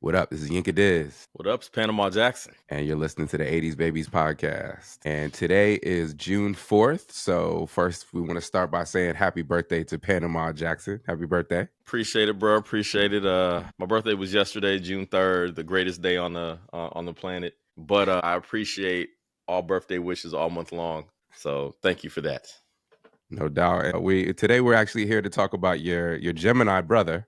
What up? This is Yinka Diz. What up? It's Panama Jackson. And you're listening to the 80s Babies podcast. And today is June 4th. So first, we want to start by saying happy birthday to Panama Jackson. Happy birthday. Appreciate it, bro. Appreciate it. My birthday was yesterday, June 3rd, the greatest day on the planet. But I appreciate all birthday wishes all month long. So thank you for that. No doubt. Today we're actually here to talk about your Gemini brother,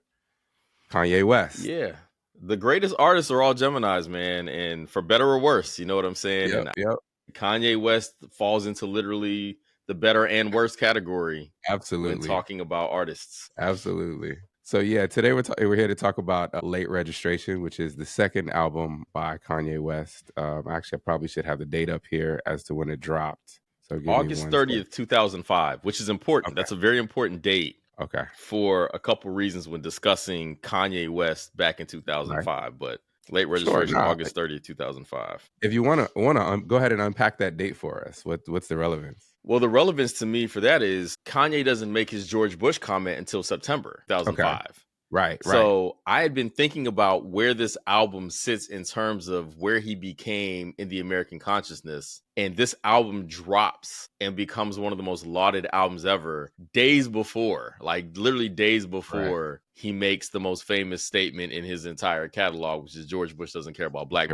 Kanye West. Yeah. The greatest artists are all Geminis, man. And for better or worse, you know what I'm saying? Yep. Kanye West falls into literally the better and worse category. Absolutely. When talking about artists. Absolutely. So yeah, today we're here to talk about Late Registration, which is the second album by Kanye West. Actually, I probably should have the date up here as to when it dropped. So August 30th, 2005, which is important. Okay. That's a very important date. Okay. For a couple reasons when discussing Kanye West back in 2005, right. But Late Registration, August 30th, 2005. If you want to go ahead and unpack that date for us, what's the relevance? Well, the relevance to me for that is Kanye doesn't make his George Bush comment until September 2005. Okay. Right. So I had been thinking about where this album sits in terms of where he became in the American consciousness. And this album drops and becomes one of the most lauded albums ever days before, like literally days before he makes the most famous statement in his entire catalog, which is George Bush doesn't care about black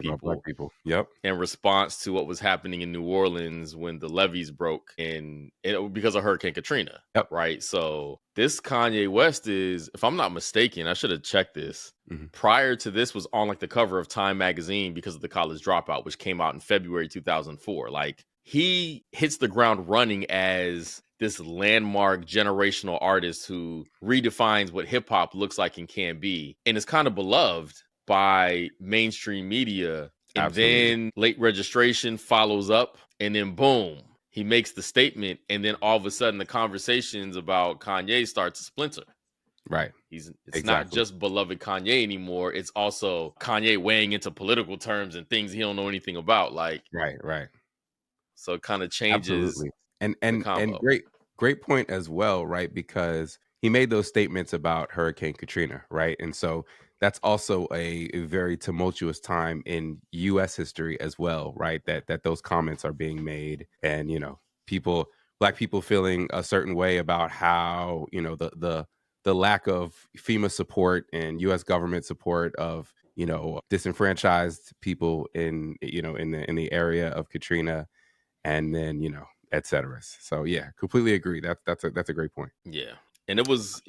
people. Yep. In response to what was happening in New Orleans when the levees broke because of Hurricane Katrina. Yep. Right. So this Kanye West is, if I'm not mistaken, I should have checked this. Mm-hmm. Prior to this was on like the cover of Time magazine because of The College Dropout, which came out in February 2004. Like he hits the ground running as this landmark generational artist who redefines what hip hop looks like and can be, and is kind of beloved by mainstream media. And Absolutely. Then Late Registration follows up, and then boom, he makes the statement, and then all of a sudden the conversations about Kanye start to splinter. Right. It's not just beloved Kanye anymore. It's also Kanye weighing into political terms and things he don't know anything about. Like, right. So it kind of changes. Absolutely. And great point as well, right? Because he made those statements about Hurricane Katrina, right? And so that's also a very tumultuous time in U.S. history as well, right? That those comments are being made, and black people feeling a certain way about how the lack of FEMA support and U.S. government support of disenfranchised people in the area of Katrina, and then et cetera. So yeah, completely agree. That's a great point. Yeah, and it was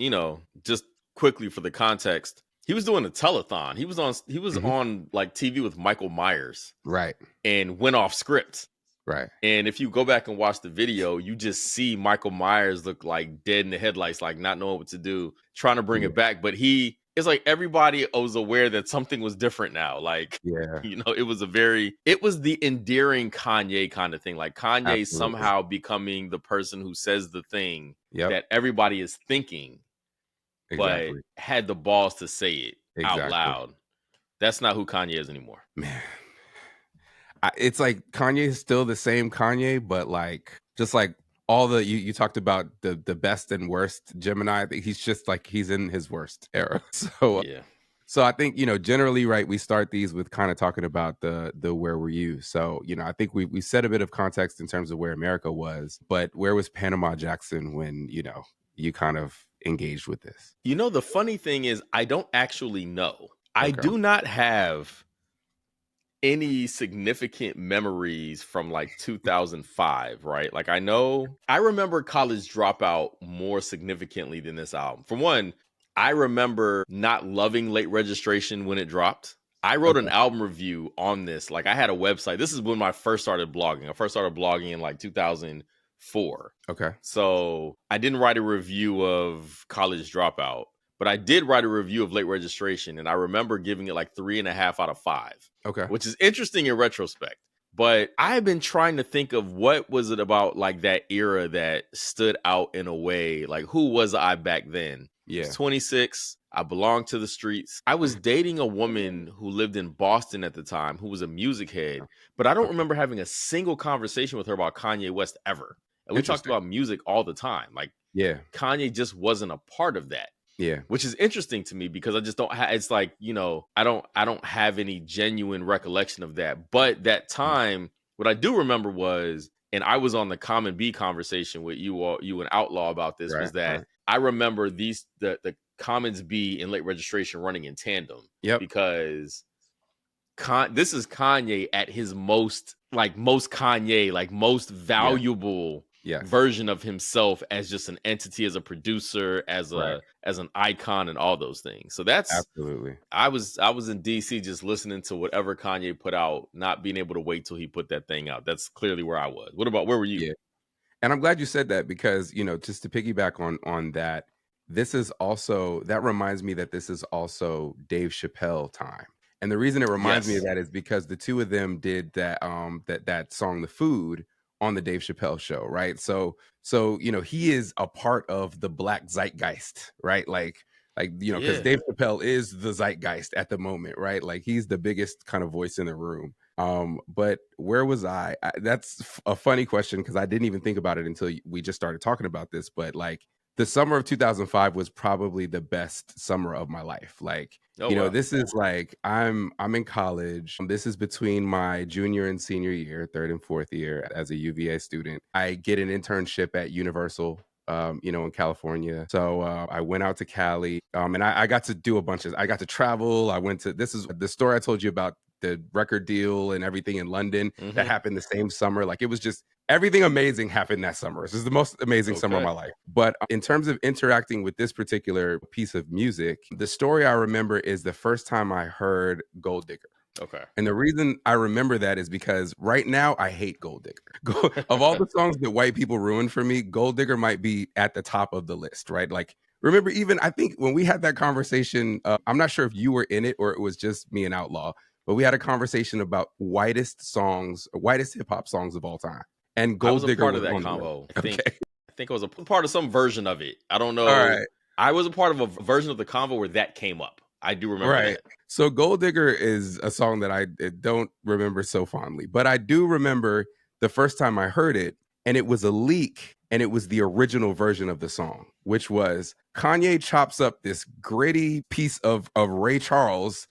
just quickly for the context, he was doing a telethon. He was on like TV with Michael Myers, right, and went off script. Right. And if you go back and watch the video, you just see Michael Myers look like dead in the headlights, like not knowing what to do, trying to bring it back. But it's like everybody was aware that something was different now. Like, it was the endearing Kanye kind of thing. Like Kanye somehow becoming the person who says the thing that everybody is thinking, but had the balls to say it out loud. That's not who Kanye is anymore. Man. It's like Kanye is still the same Kanye, but like just like all the you talked about the best and worst Gemini. He's just like he's in his worst era. So So I think generally, right, we start these with kind of talking about the where were you. So I think we set a bit of context in terms of where America was, but where was Panama Jackson when you kind of engaged with this? The funny thing is I don't actually know. Okay. I do not have any significant memories from like 2005, right? Like I remember College Dropout more significantly than this album. For one, I remember not loving Late Registration when it dropped. I wrote an album review on this. Like I had a website. This is when I first started blogging. I first started blogging in like 2004. Okay. So I didn't write a review of College Dropout, but I did write a review of Late Registration, and I remember giving it like 3.5 out of 5. Okay. Which is interesting in retrospect. But I've been trying to think of what was it about like that era that stood out in a way. Like who was I back then? Yeah. I was 26. I belonged to the streets. I was dating a woman who lived in Boston at the time who was a music head, but I don't remember having a single conversation with her about Kanye West ever. And we talked about music all the time. Like Kanye just wasn't a part of that. Yeah. which is interesting to me because I just don't have, it's like, I don't have any genuine recollection of that. But that Mm. time, what I do remember was, and I was on the Common B conversation with you and Outlaw about this, Right, was that right. I remember the Commons B and Late Registration running in tandem Yep. because this is Kanye at his most Kanye, like most Yes, valuable yes. version of himself as just an entity, as a producer, as Right. an icon, and all those things. So that's Absolutely. I was in DC just listening to whatever Kanye put out, not being able to wait till he put that thing out. That's clearly where I was. Where were you? Yeah. And I'm glad you said that because, just to piggyback on that, this is also that reminds me that this is also Dave Chappelle time. And the reason it reminds me of Yes. that is because the two of them did that song The Food on the Dave Chappelle show, right? So, he is a part of the black zeitgeist, right? Like, because Yeah. Dave Chappelle is the zeitgeist at the moment, right? Like he's the biggest kind of voice in the room. But where was that's a funny question because I didn't even think about it until we just started talking about this. But like the summer of 2005 was probably the best summer of my life. Like, Oh wow. this is like I'm in college. This is between my junior and senior year, third and fourth year as a UVA student. I get an internship at Universal. In California. So I went out to Cali, and I got to do I got to travel. This is the story I told you about the record deal and everything in London that Hmm. happened the same summer. Like it was just everything amazing happened that summer. This is the most amazing summer of Okay. my life. But in terms of interacting with this particular piece of music, the story I remember is the first time I heard Gold Digger. Okay. And the reason I remember that is because right now I hate Gold Digger. Of all the songs that white people ruined for me, Gold Digger might be at the top of the list, right? Like, remember, even I think when we had that conversation, I'm not sure if you were in it or it was just me and Outlaw, but we had a conversation about whitest hip hop songs of all time. And I was Gold a Digger part of was that on the list. convo. Okay. I think I was a part of some version of it. I don't All know. right. I was a part of a version of the convo where that came up. I do remember Right. that. So Gold Digger is a song that I don't remember so fondly, but I do remember the first time I heard it, and it was a leak, and it was the original version of the song, which was Kanye chops up this gritty piece of Ray Charles,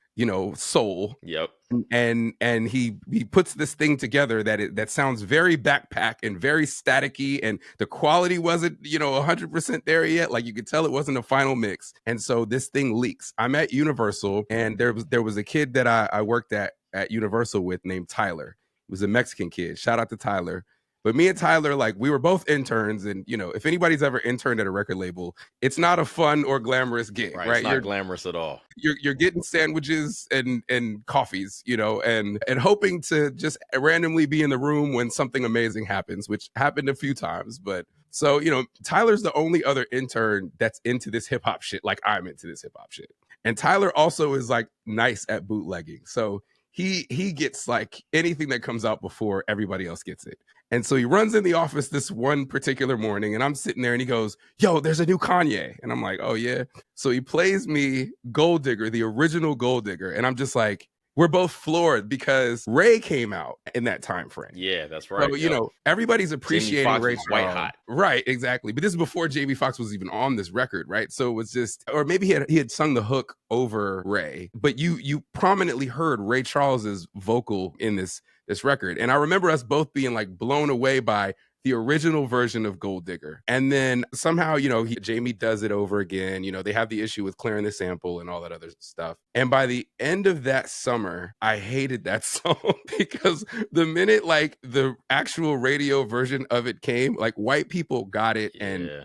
soul, Yep. and he puts this thing together that sounds very backpack and very staticky, and the quality wasn't 100% there yet. Like you could tell it wasn't a final mix, and so this thing leaks. I'm at Universal, and there was a kid that I worked at Universal with named Tyler. He was a Mexican kid. Shout out to Tyler. But me and Tyler, like, we were both interns, and if anybody's ever interned at a record label, it's not a fun or glamorous gig, Right. It's right? not glamorous at all. You're getting sandwiches and coffees, and hoping to just randomly be in the room when something amazing happens, which happened a few times. But so, Tyler's the only other intern that's into this hip hop shit, like I'm into this hip hop shit. And Tyler also is like nice at bootlegging. So he gets like anything that comes out before everybody else gets it. And so he runs in the office this one particular morning, and I'm sitting there and he goes, "Yo, there's a new Kanye." And I'm like, "Oh yeah." So he plays me Gold Digger, the original Gold Digger, and I'm just like, we're both floored because Ray came out in that time frame. Yeah, that's So, right. Yep. everybody's Jamie appreciating Foxx Ray was white Charles. hot. Right, exactly. But this is before Jamie Foxx was even on this record, right? So it was just, or maybe he had sung the hook over Ray, but you prominently heard Ray Charles's vocal in this record. And I remember us both being like blown away by the original version of Gold Digger. And then somehow, Jamie does it over again. They have the issue with clearing the sample and all that other stuff. And by the end of that summer, I hated that song because the minute like the actual radio version of it came, like white people got it and Yeah.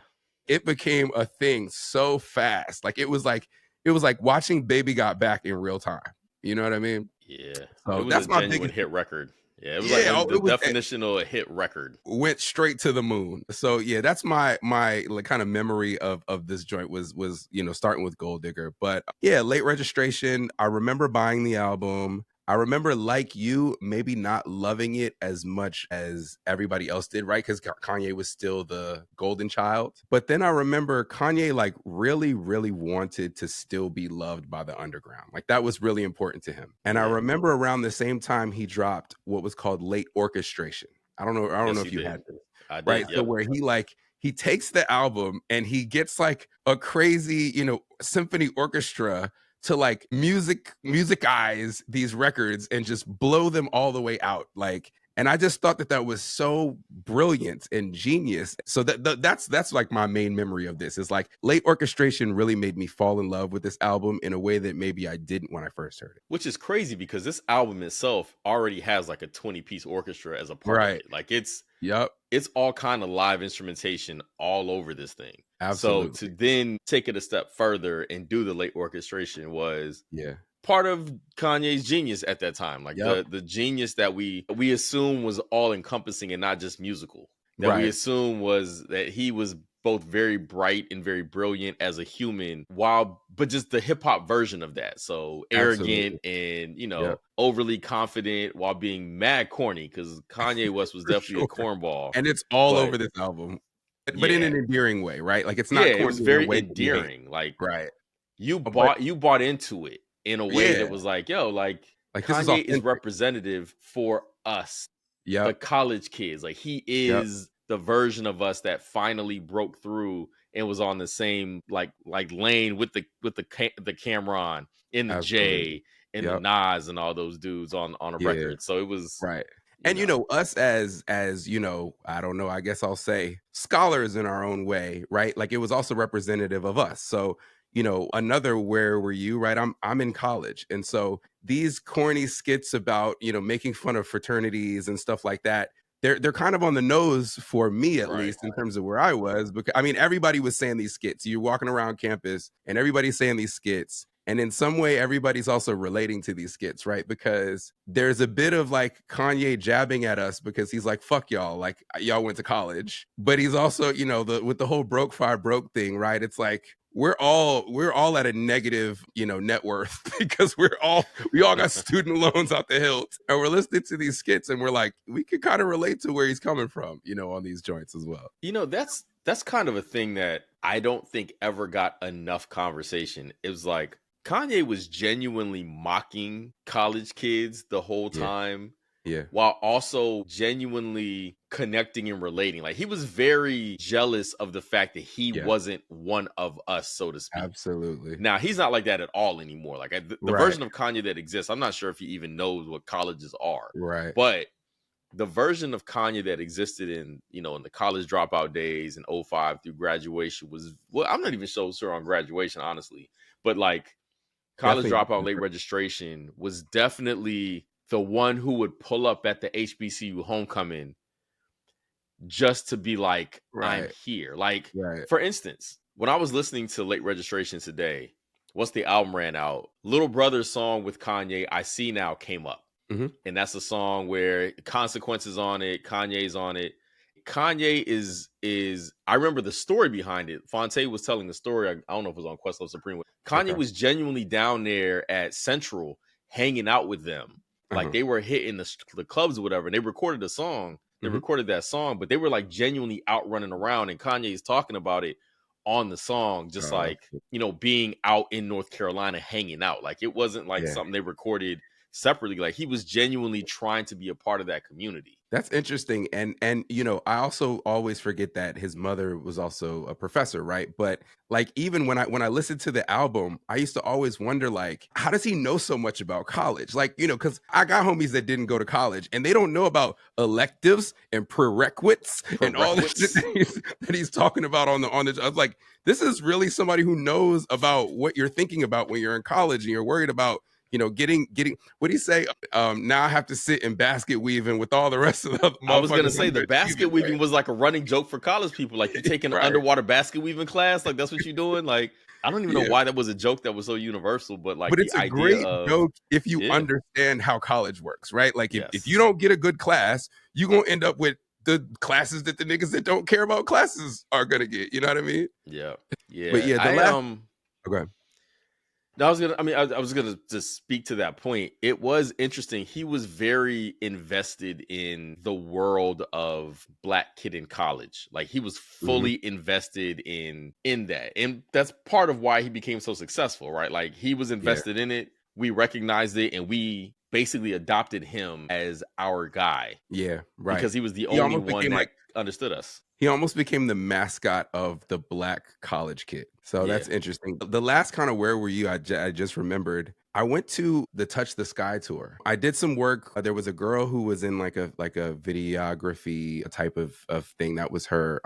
it became a thing so fast. Like it was like watching Baby Got Back in real time. You know what I mean? Yeah. It So was a that's my genuine biggest. hit record. Yeah. It was like Yeah, when the it was definition of a hit record. went straight to the moon. So yeah, that's my like kind of memory of this joint was starting with Gold Digger. But yeah, Late Registration. I remember buying the album. I remember, like you, maybe not loving it as much as everybody else did, right? Because Kanye was still the golden child. But then I remember Kanye like really, really wanted to still be loved by the underground. Like that was really important to him. And I Yeah. remember around the same time he dropped what was called Late Orchestration. I don't know Yes, if he you did. had this, I right? did. So Yep. where he like he takes the album and he gets like a crazy, symphony orchestra to like musicize these records and just blow them all the way out. Like, and I just thought that that was so brilliant and genius. So that's like my main memory of this is like late orchestration really made me fall in love with this album in a way that maybe I didn't when I first heard it. Which is crazy because this album itself already has like a 20-piece orchestra as a part of Right. it. Like it's Yep. all kind of live instrumentation all over this thing. So Absolutely. to then take it a step further and do the late orchestration was Yeah. part of Kanye's genius at that time. Like Yep. the genius that we assume was all encompassing and not just musical. That we Right. assume was that he was both very bright and very brilliant as a human, but just the hip hop version of that. So arrogant Absolutely. and, Yep. overly confident while being mad corny, because Kanye West was For definitely a sure. cornball. And it's all But over this album, but in yeah, an endearing way, right? Like it's yeah, not it was corny in a very way that you hate. endearing. Like Right. you But bought into it in a way that yeah, was like, yo, like like this is Kanye is authentic. representative for us, the Yep. college kids. Like he Yep. is the version of us that finally broke through and was on the same like lane with the Cameron and the Absolutely. Jay and the Yep. Nas and all those dudes on a Yeah. record. So it was, Right. you And know, us as I don't know, I guess I'll say scholars in our own way, right? Like it was also representative of us. So, another where were you, right? I'm in college. And so these corny skits about, making fun of fraternities and stuff like that, they're kind of on the nose for me at right. least in terms of where I was because I mean everybody was saying these skits. You're walking around campus and everybody's saying these skits. And in some way, everybody's also relating to these skits, right? Because there's a bit of like Kanye jabbing at us because he's like, fuck y'all, like y'all went to college. But he's also, with the whole broke fire broke thing, right? It's like we're all at a negative, net worth because we all got student loans out the hilt. And we're listening to these skits and we're like, we could kind of relate to where he's coming from, on these joints as well. That's kind of a thing that I don't think ever got enough conversation. It was like Kanye was genuinely mocking college kids the whole Yeah. time Yeah. while also genuinely connecting and relating. Like he was very jealous of the fact that he Yeah. wasn't one of us, so to speak. Absolutely. Now, he's not like that at all anymore. Like the Right. version of Kanye that exists, I'm not sure if he even knows what colleges are. Right. But the version of Kanye that existed in the college dropout days in '05 through graduation was, well, I'm not even so sure on graduation, honestly, but like college Definitely dropout late different. registration was definitely the one who would pull up at the HBCU homecoming just to be like, I'm Right. here. Like, Right. for instance, when I was listening to late registration today, once the album ran out, Little Brother's song with Kanye, I See Now, came up. Mhm. And that's a song where Consequences on it, Kanye's on it. Kanye is I remember the story behind it. Fonte was telling the story. I don't know if it was on Questlove Supreme. Kanye Okay. was genuinely down there at Central hanging out with them. Like Uh-huh. they were hitting the clubs or whatever. And they recorded a song. They Mhm. recorded that song, but they were like genuinely out running around. And Kanye's talking about it on the song, just Oh, like, being out in North Carolina hanging out. Like it wasn't like yeah. something they recorded separately. Like he was genuinely trying to be a part of that community. That's interesting. And I also always forget that his mother was also a professor, right? But like even when I listened to the album, I used to always wonder like, how does he know so much about college? Like, because I got homies that didn't go to college and they don't know about electives and prerequisites and all this shit that he's talking about on the I was like, this is really somebody who knows about what you're thinking about when you're in college and you're worried about getting what do you say? Now I have to sit in basket weaving with all the rest of the other I was gonna motherfuckers say the basket weaving was like a running joke for college people. Like you taking an right. underwater basket weaving class, like that's what you're doing. Like I don't even know Yeah. why that was a joke that was so universal, but like But the it's a idea great of joke if you yeah, understand how college works, right? Like if you yes, don't get a good class, you're gonna end up with the classes that the niggas that don't care about classes are gonna get. You know what I mean? yeah, But yeah. yeah, the I last okay. No, I was gonna just speak to that point. It was interesting. He was very invested in the world of Black kid in college. Like he was Mhm. fully invested in that, and that's part of why he became so successful, right? Like he was Yeah. invested in it. We recognized it, and we basically adopted him as our guy Yeah, right. because he was the He only almost one became like that understood us. He almost became the mascot of the black college kid. So Yeah. that's interesting. The last kind of where were you? I just remembered. I went to the Touch the Sky tour. I did some work. There was a girl who was in like a videography type of thing. That was her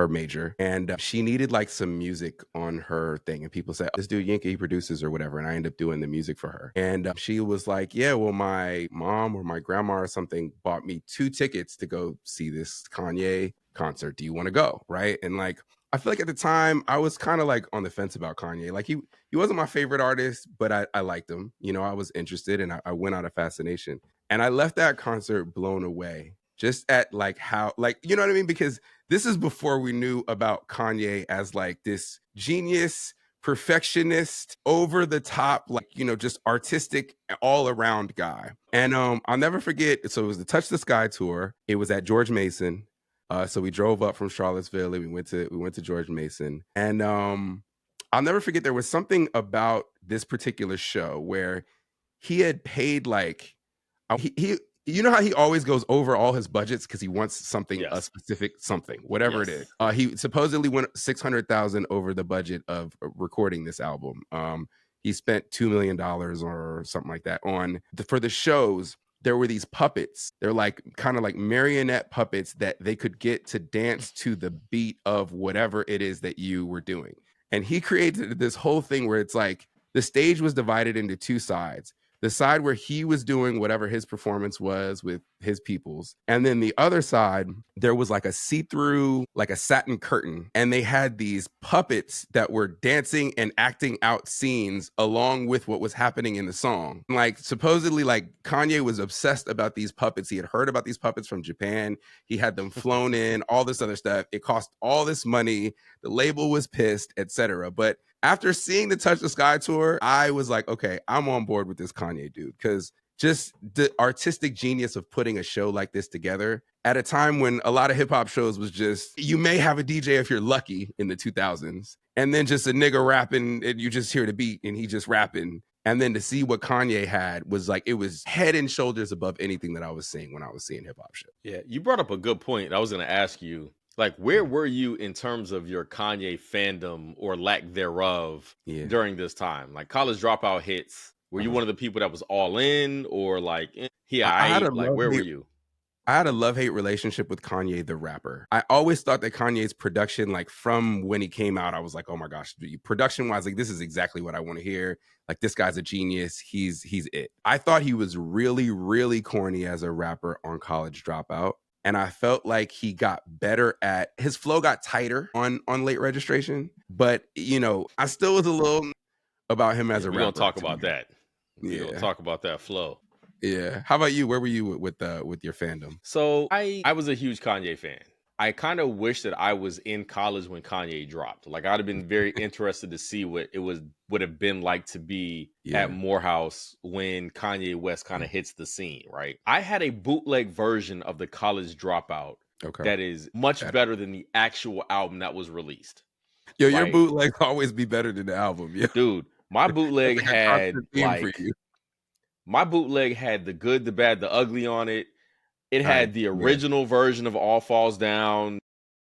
major, and she needed like some music on her thing, and people said, this dude Yinka, he produces or whatever, and I ended up doing the music for her. And she was like, yeah, well, my mom or my grandma or something bought me 2 tickets to go see this Kanye concert. Do you want to go? Right. And like, I feel like at the time I was kind of like on the fence about Kanye. Like he wasn't my favorite artist, but I liked him. I was interested, and I went out of fascination, and I left that concert blown away, just at like how, like, you know what I mean? Because this is before we knew about Kanye as like this genius, perfectionist, over the top, like, just artistic all around guy. And I'll never forget. So it was the Touch the Sky tour. It was at George Mason. So we drove up from Charlottesville, and we went to George Mason. And I'll never forget, there was something about this particular show where he had paid like he you know how he always goes over all his budgets because he wants something, a Yes. specific something, whatever it is. Yes. He supposedly went 600,000 over the budget of recording this album. He spent $2 million or something like that for the shows. There were these puppets. They're like kind of like marionette puppets that they could get to dance to the beat of whatever it is that you were doing. And he created this whole thing where it's like the stage was divided into 2 sides: the side where he was doing whatever his performance was with his peoples, and then the other side, there was like a see-through, like a satin curtain, and they had these puppets that were dancing and acting out scenes along with what was happening in the song. Like, supposedly, like, Kanye was obsessed about these puppets. He had heard about these puppets from Japan. He had them flown in, all this other stuff. It cost all this money. The label was pissed, etc. But after seeing the Touch the Sky tour, I was like, okay, I'm on board with this Kanye dude, because just the artistic genius of putting a show like this together at a time when a lot of hip hop shows was just, you may have a DJ if you're lucky in the 2000s, and then just a nigga rapping, and you just hear the beat and he just rapping. And then to see what Kanye had was like, it was head and shoulders above anything that I was seeing when I was seeing hip hop shows. Yeah, you brought up a good point. I was going to ask you, like, where were you in terms of your Kanye fandom or lack thereof Yeah. during this time? Like, College Dropout hits. Were you one of the people that was all in, or like, I had a like, where were love-hate you? I had a love-hate relationship with Kanye the rapper. I always thought that Kanye's production, like from when he came out, I was like, oh my gosh, production-wise, like, this is exactly what I want to hear. Like, this guy's a genius. He's it. I thought he was really, really corny as a rapper on College Dropout. And I felt like he got better at, his flow got tighter on Late Registration. But, I still was a little about him as Yeah, a we're going to rapper. talk about that. We're going to Yeah. talk about that flow. Yeah. How about you? Where were you with your fandom? So I was a huge Kanye fan. I kind of wish that I was in college when Kanye dropped. Like, I'd have been very interested to see what it would have been like to be at Yeah. Morehouse when Kanye West kind of hits the scene, right? I had a bootleg version of the College Dropout Okay. that is much better than the actual album that was released. Yo, your Like, bootleg always be better than the album. Yeah. dude, my That's bootleg like a had constant theme for you. the good, the bad, the ugly on it. It Nice. had the Yeah. original version of All Falls Down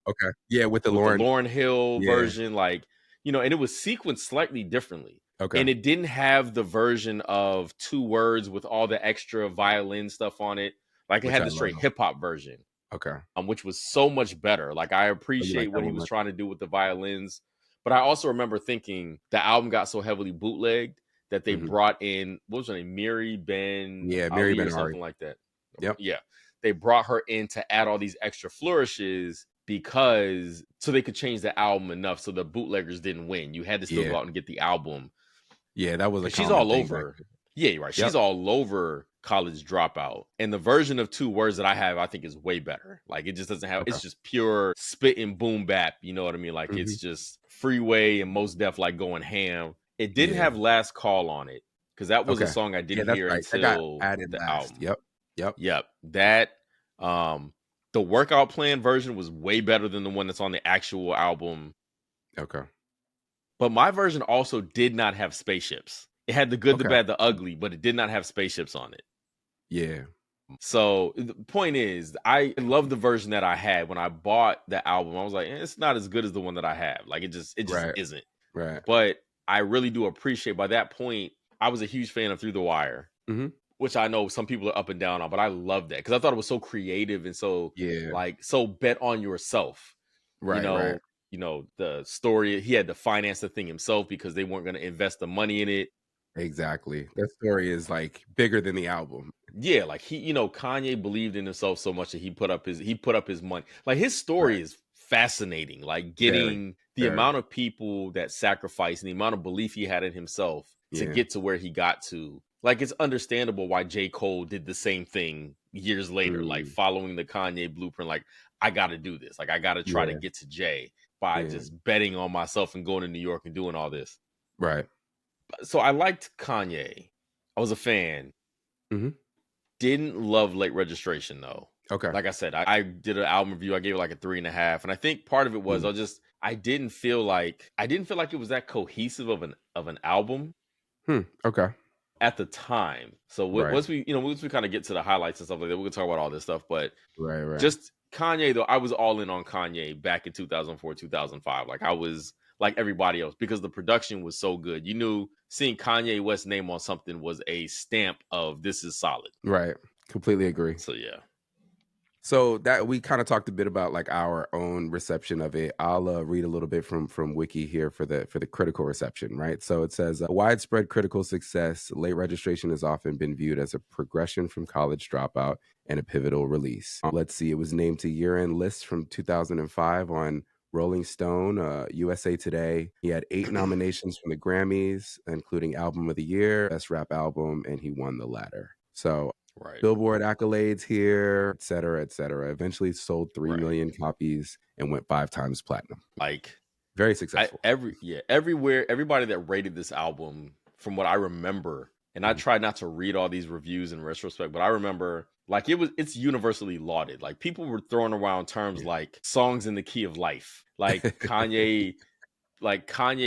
Okay. Yeah, with the with the Lauren. Lauryn Hill Yeah. version, like, and it was sequenced slightly differently. Okay. And it didn't have the version of Two Words with all the extra violin stuff on it. Like, it Which had I the straight love. hip hop version, Okay. which was so much better. Like, I Oh, you appreciate like that what he one was much? trying to do with the violins. But I also remember thinking the album got so heavily bootlegged that they Mhm. brought in, what was her name? Miri Ben Yeah, Mary Ali or Ben-Ari. something like that. Yep. Yeah. They brought her in to add all these extra flourishes because so they could change the album enough so the bootleggers didn't win. You had to still Yeah. go out and get the album. Yeah, that was a Because she's common all thing back over. then. Yeah, you're right. Yep. She's all over College Dropout. And the version of Two Words that I have, I think, is way better. Like, it just doesn't have, Okay. it's just pure spit and boom bap. You know what I mean? Like, Mhm. it's just Freeway and Mos Def, like, going ham. It didn't Yeah. have Last Call on it because that was a Okay. song I Yeah, didn't that's hear right. That got until added the last. album. Yep. Yep. Yep. That, the workout plan version was way better than the one that's on the actual album. Okay. But my version also did not have spaceships. It had the good, the Okay. bad, the ugly, but it did not have spaceships on it. Yeah. So the point is, I love the version that I had when I bought the album. I was like, it's not as good as the one that I have. Like it just Right, isn't. right. But I really do appreciate. By that point, I was a huge fan of Through the Wire, Mhm. which I know some people are up and down on, but I love that because I thought it was so creative and so Yeah. so bet on yourself. You Right, right. know, the story, he had to finance the thing himself because they weren't going to invest the money in it. Exactly. That story is, like, bigger than the album. Yeah, like Kanye believed in himself so much that he put up his money. Like his story Right. is fascinating. Like Very, getting the very. amount of people that sacrificed and the amount of belief he had in himself to Yeah. get to where he got to. Like it's understandable why J. Cole did the same thing years later, like Mm. following the Kanye blueprint. Like I got to do this. Like I got to try to Yeah, get to Jay by yeah. just betting on myself and going to New York and doing all this. Right. So I liked Kanye. I was a fan. Mhm. Didn't love Late Registration though. Okay. Like I said, I did an album review. I gave it like a 3.5, and I think part of it was Mm. I didn't feel like it was that cohesive of an album Hmm, okay. at the time. So Right. once we kind of get to the highlights and stuff like that, we can talk about all this stuff. But Right, right. just Kanye though, I was all in on Kanye back in 2004, 2005. Like I was like everybody else because the production was so good. You knew seeing Kanye West's name on something was a stamp of this is solid. Right. Completely agree. So yeah. So that we kind of talked a bit about like our own reception of it. I'll read a little bit from Wiki here for the critical reception, right? So it says widespread critical success. Late registration has often been viewed as a progression from college dropout and a pivotal release. Let's see, it was named to year-end lists from 2005 on Rolling Stone, USA Today. He had 8 nominations from the Grammys, including Album of the Year, Best Rap Album, and he won the latter. So Right. Billboard accolades here, et cetera, et cetera. Eventually sold 3 Right. million copies and went 5 times platinum. Like Very I successful. everywhere, everybody that rated this album, from what I remember, and I Mhm. tried not to read all these reviews in retrospect, but I remember like it's universally lauded. Like people were throwing around terms Yeah. like songs in the key of life. Kanye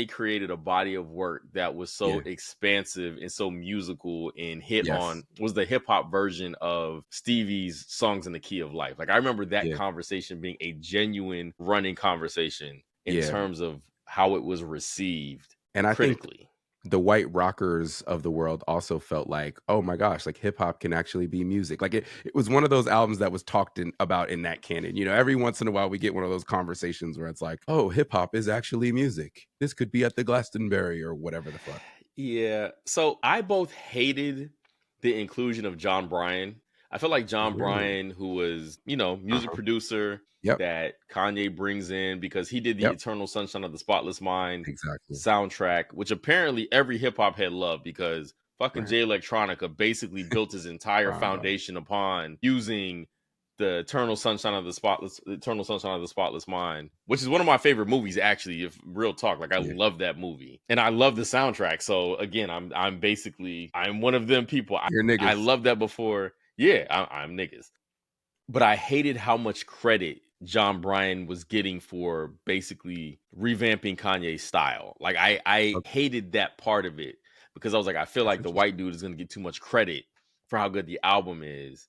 created a body of work that was so Yeah. expansive and so musical and hit Yes. on was the hip hop version of Stevie's Songs in the Key of Life. Like I remember that Yeah. conversation being a genuine running conversation in Yeah. terms of how it was received And I think critically. the white rockers of the world also felt like, oh my gosh, like hip hop can actually be music. Like it was one of those albums that was talked about in that canon. You know, every once in a while we get one of those conversations where it's like, oh, hip hop is actually music. This could be at the Glastonbury or whatever the fuck. Yeah. So I both hated the inclusion of John Bryan. I feel like John Really? Bryan, who was, music Uh-huh. producer Yep. that Kanye brings in because he did the Yep. Eternal Sunshine of the Spotless Mind Exactly. soundtrack, which apparently every hip hop head loved because fucking Right. Jay Electronica basically built his entire Wow. foundation upon using the Eternal Sunshine of the Spotless Mind, which is one of my favorite movies, actually. If real talk, like I Yeah. love that movie, and I love the soundtrack. So again, I'm one of them people. You're I niggas. loved that before. Yeah, I'm niggas, but I hated how much credit John Bryan was getting for basically revamping Kanye's style. Like I Okay, hated that part of it because I was like, I feel that's like the white interesting. dude is going to get too much credit for how good the album is,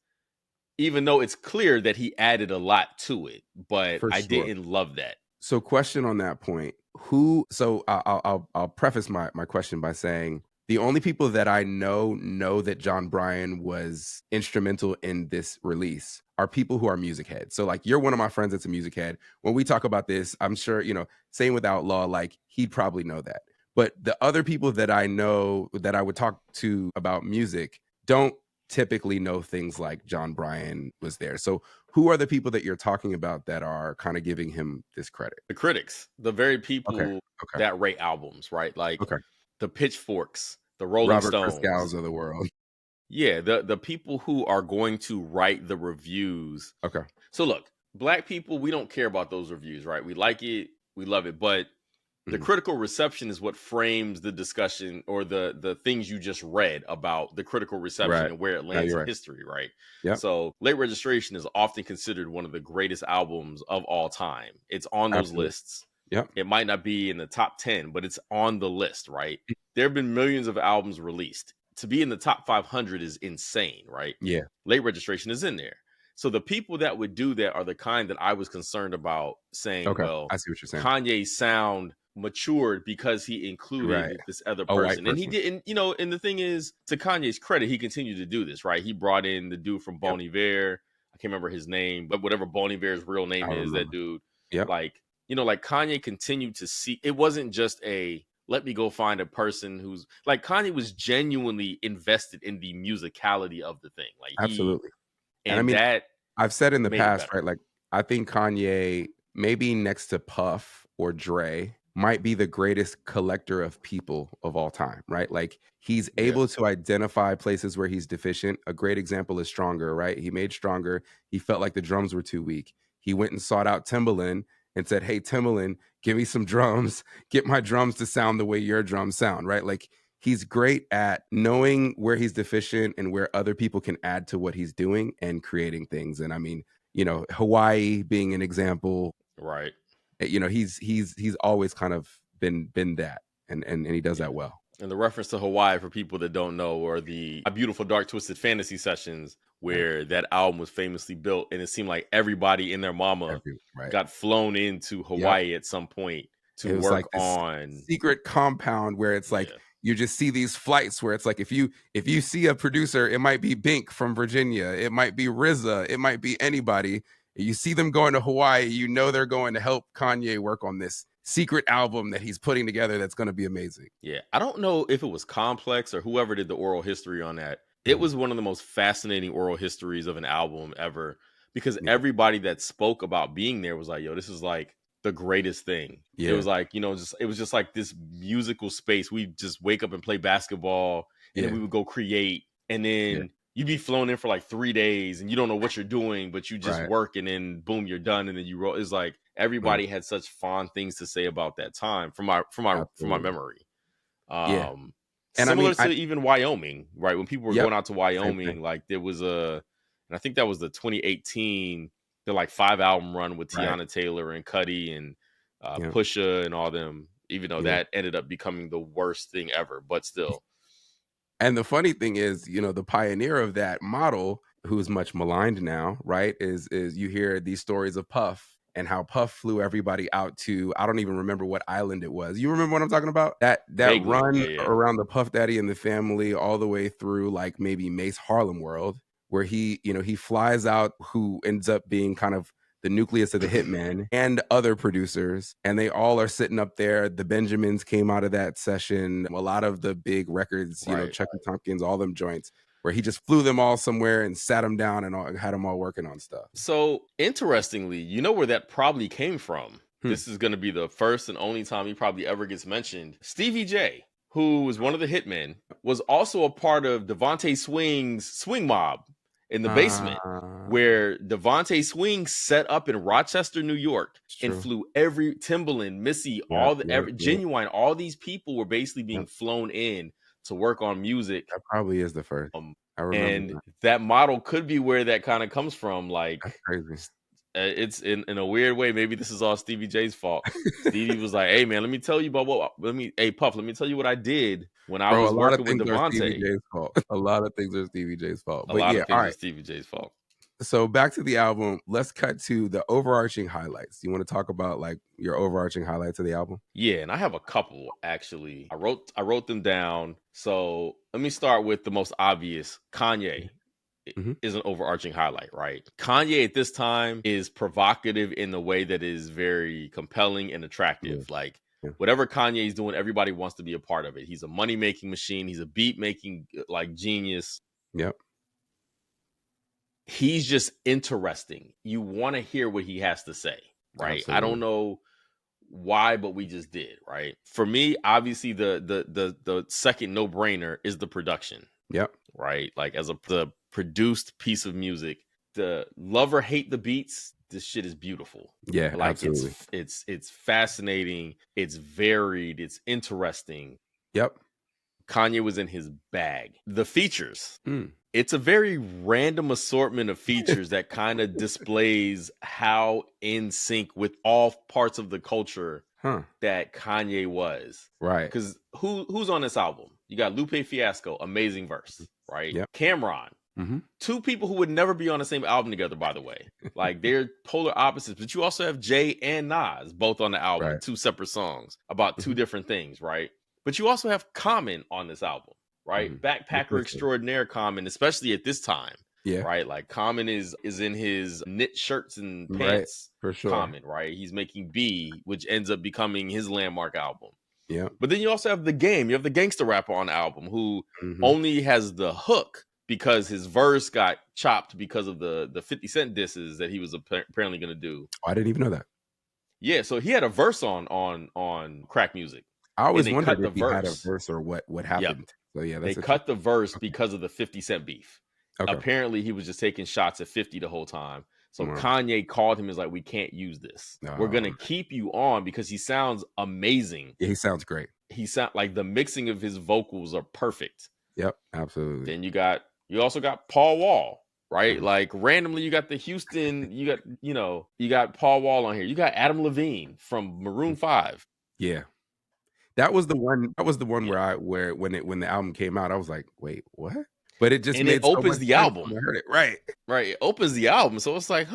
even though it's clear that he added a lot to it, but For I sure. didn't love that. So, question on that point: Who? So, I'll preface my question by saying the only people that I know that John Bryan was instrumental in this release are people who are music heads. So, like, you're one of my friends that's a music head. When we talk about this, I'm sure Same with Outlaw, like he'd probably know that. But the other people that I know that I would talk to about music don't typically know things like John Bryan was there. So, who are the people that you're talking about that are kind of giving him this credit? The critics, the very Okay. people Okay. that rate albums, right? Like Okay. the Pitchforks, the Rolling Robert Stones. Christgau's of the world. Yeah, the people who are going to write the reviews. Okay. So look, black people, we don't care about those reviews, right? We like it, we love it, but the Mhm. critical reception is what frames the discussion or the things you just read about the critical reception Right. and where it No, lands you're in right. history, right? Yep. So Late Registration is often considered one of the greatest albums of all time. It's on those Absolutely. lists. Yep. It might not be in the top 10, but it's on the list, right? There have been millions of albums released. to be in the top 500 is insane, right? Yeah. Late registration is in there. So the people that would do that are the kind that I was concerned about saying, Okay. well, I see what you're saying. Kanye's sound matured because he Right. included this other A white person. And he person. didn't, and the thing is, to Kanye's credit, he continued to do this, right? He brought in the dude from Yep. Bon Iver. I can't remember his name, but whatever Bon Iver's real I name is, that remember. dude, Yep. like, like Kanye continued to see, it wasn't just a, let me go find a person who's like, Kanye was genuinely invested in the musicality of the thing. Like Absolutely. And I and mean, that I've said in the made it past, better. right? Like, I think Kanye, maybe next to Puff or Dre, might be the greatest collector of people of all time, right? Like, he's Yeah. able to identify places where he's deficient. A great example is Stronger, right? He made Stronger. He felt like the drums were too weak. He went and sought out Timbaland and said, "Hey, Timbaland, give me some drums. Get my drums to sound the way your drums sound," right? Like, he's great at knowing where he's deficient and where other people can add to what he's doing and creating things. And I mean, Hawaii being an example, Right. he's always kind of been that, and he does Yeah. that well. And the reference to Hawaii, for people that don't know, are the Beautiful Dark Twisted Fantasy sessions, Right. where that album was famously built, and it seemed like everybody and their mama Right. got flown into Yep. Hawaii at some point to It was work like this on. secret compound where it's like Yeah. you just see these flights where it's like if you see a producer, it might be Bink from Virginia, it might be RZA, it might be anybody. You see them going to Hawaii, they're going to help Kanye work on this secret album that he's putting together that's going to be amazing. Yeah. I don't know if it was Complex or whoever did the oral history on that. It Mhm. was one of the most fascinating oral histories of an album ever, because Yeah. everybody that spoke about being there was like, yo, this is like the greatest thing. It Yeah. was like, it was just like this musical space. We just wake up and play basketball, and then Yeah. we would go create, and Yeah. then you'd be flown in for like 3 days and you don't know what you're doing, but you just Right. work, and then boom, you're done. And then you roll. It's like Mm. everybody had such fond things to say about that time from my Absolutely. memory. Yeah. Um, And I mean, Similar to even Wyoming, right? When people were yep, going out to same thing. Wyoming, like there was and I think that was the 2018, the like 5 album run with Right. Tiana Taylor and Cuddy and Yeah. Pusha and all them. Even though Yeah. that ended up becoming the worst thing ever, but still, And the funny thing is, the pioneer of that model, who's much maligned now, right, is you hear these stories of Puff and how Puff flew everybody out to, I don't even remember what island it was. You remember what I'm talking about? That vaguely, run yeah, yeah, around the Puff Daddy and the family all the way through like maybe Mace Harlem World, where he flies out, who ends up being kind of the nucleus of the Hitman and other producers, and they all are sitting up there. The Benjamins came out of that session. A lot of the big records, right. Chucky Tompkins, all them joints, where he just flew them all somewhere and sat them down and had them all working on stuff. So interestingly, you know where that probably came from? Hmm. This is going to be the first and only time he probably ever gets mentioned. Stevie J, who was one of the hitmen, was also a part of Devontae Swing's Swing Mob in the basement, where Devontae Swing set up in Rochester, New York, It's and true. flew every Timbaland, Missy, Yep, yep, yep, Genuine, all these people were basically being yep. flown in to work on music. That probably is the first. I remember And that. that model could be where that kind of comes from. That's Like, crazy. it's in a weird way. Maybe this is all Stevie J's fault. Stevie was like, "Hey man, let me tell you about hey Puff, let me tell you what I did when I Bro, a was lot of working with things are Stevie Devontae." J's fault. A lot of things are Stevie J's fault. A But lot yeah, of all things are right. Stevie J's fault. So back to the album. Let's cut to the overarching highlights. Do you want to talk about like your overarching highlights of the album? Yeah, and I have a couple actually. I wrote them down. So let me start with the most obvious. Kanye Mm-hmm. is an overarching highlight, right? Kanye at this time is provocative in the way that is very compelling and Yeah, attractive. Like yeah. whatever Kanye is doing, everybody wants to be a part of it. He's a money making machine. He's a beat making like genius. Yep. He's just interesting. You want to hear what he has to say, right? I don't Absolutely. know why, but we just did, right? For me, obviously the second no brainer is the production, Yep. right? Like as the produced piece of music, the love or hate the beats, this shit is beautiful. Yeah, Like absolutely. it's fascinating, it's varied, it's interesting. Yep. Kanye was in his bag. The features, Mm. it's a very random assortment of features that kind of displays how in sync with all parts of the culture that Kanye was. Right. Because who's on this album? You got Lupe Fiasco, amazing verse, right? Yep. Cameron, two people who would never be on the same album together, by the way. Like, they're polar opposites. But you also have Jay and Nas both on the album in two separate songs about two different things, right? But you also have Common on this album, right? Backpacker extraordinaire Common, especially at this time. Yeah. Right. Like, Common is in his knit shirts and pants. For sure. Common, right? He's making B, which ends up becoming his landmark album. Yeah. But then you also have The Game. You have the gangster rapper on the album who only has the hook because his verse got chopped because of the 50 Cent disses that he was apparently going to do. Oh, I didn't even know that. Yeah, so he had a verse on Crack Music. I always wondered if he had a verse or what happened. Yep. So yeah, they cut the verse because of the 50 Cent beef. Okay. Apparently, he was just taking shots at 50 the whole time. So Kanye called him and was like, we can't use this. We're going to keep you on because he sounds amazing. Yeah, he sounds great. He sound like the mixing of his vocals are perfect. Yep, absolutely. Then you also got Paul Wall, right? Like, randomly you got the Houston, you got Paul Wall on here. You got Adam Levine from Maroon 5. Yeah. That was the one where when the album came out, I was like, wait, what? But it just it opens the album. I heard it. Right. It opens the album. So it's like,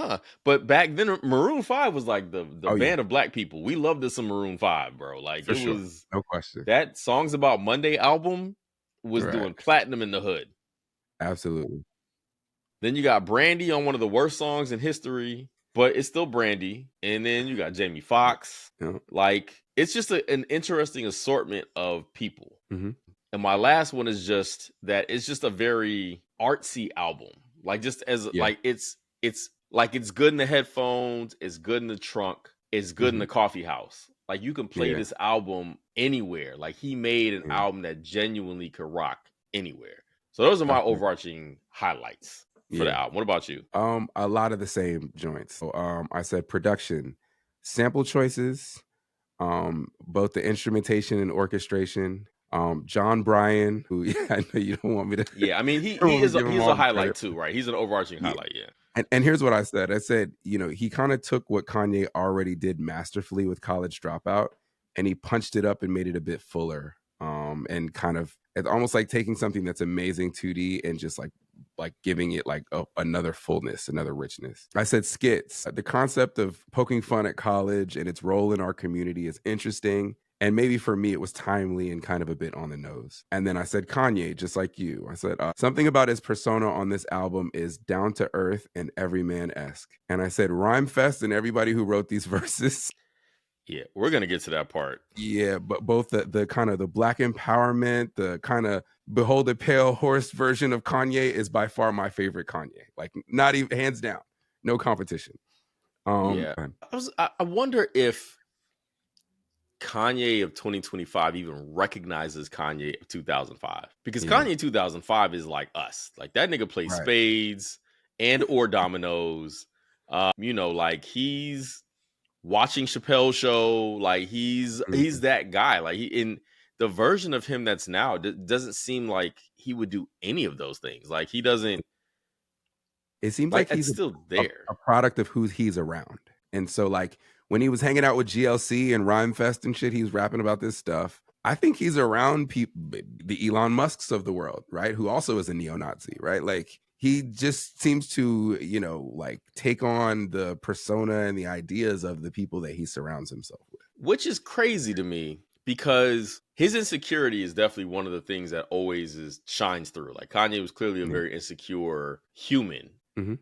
But back then, Maroon 5 was like the band of black people. We loved this in Maroon 5, bro. Like, was no question. That Songs About Monday album was doing platinum in the hood. Absolutely. Then you got Brandy on one of the worst songs in history, but it's still Brandy. And then you got Jamie Foxx. Yeah. Like, it's just an interesting assortment of people. And my last one is just that it's just a very artsy album. Like, just as like it's like, it's good in the headphones, it's good in the trunk, it's good in the coffee house. Like, you can play this album anywhere. Like, he made an album that genuinely could rock anywhere. So those are my overarching highlights for the album. What about you? A lot of the same joints. So I said production, sample choices, both the instrumentation and orchestration. John Bryan, who I know you don't want me to. Yeah, I mean, he is a highlight too, right? He's an overarching highlight, And here's what I said. I said, he kind of took what Kanye already did masterfully with College Dropout, and he punched it up and made it a bit fuller. And kind of, it's almost like taking something that's amazing 2D and just like giving it like another fullness, another richness. I said skits. The concept of poking fun at college and its role in our community is interesting. And maybe for me, it was timely and kind of a bit on the nose. And then I said Kanye, just like you. I said, something about his persona on this album is down to earth and everyman-esque. And I said, Rhyme Fest and everybody who wrote these verses. Yeah, we're going to get to that part. Yeah, but both the kind of the black empowerment, the kind of behold a pale horse version of Kanye is by far my favorite Kanye. Like, not even, hands down, no competition. I wonder if Kanye of 2025 even recognizes Kanye of 2005, because Kanye 2005 is like us. Like, that nigga plays spades and or dominoes. Like, he's watching Chappelle's show. Like, he's that guy. Like, in the version of him that's now doesn't seem like he would do any of those things. Like, he doesn't. It seems like he's still there, a product of who he's around. And so, like, when he was hanging out with GLC and Rhyme Fest and shit, he's rapping about this stuff. I think he's around people, the Elon Musks of the world, right? Who also is a neo-Nazi, right? Like, he just seems to, like, take on the persona and the ideas of the people that he surrounds himself with. Which is crazy to me, because his insecurity is definitely one of the things that always shines through. Like, Kanye was clearly a very insecure human.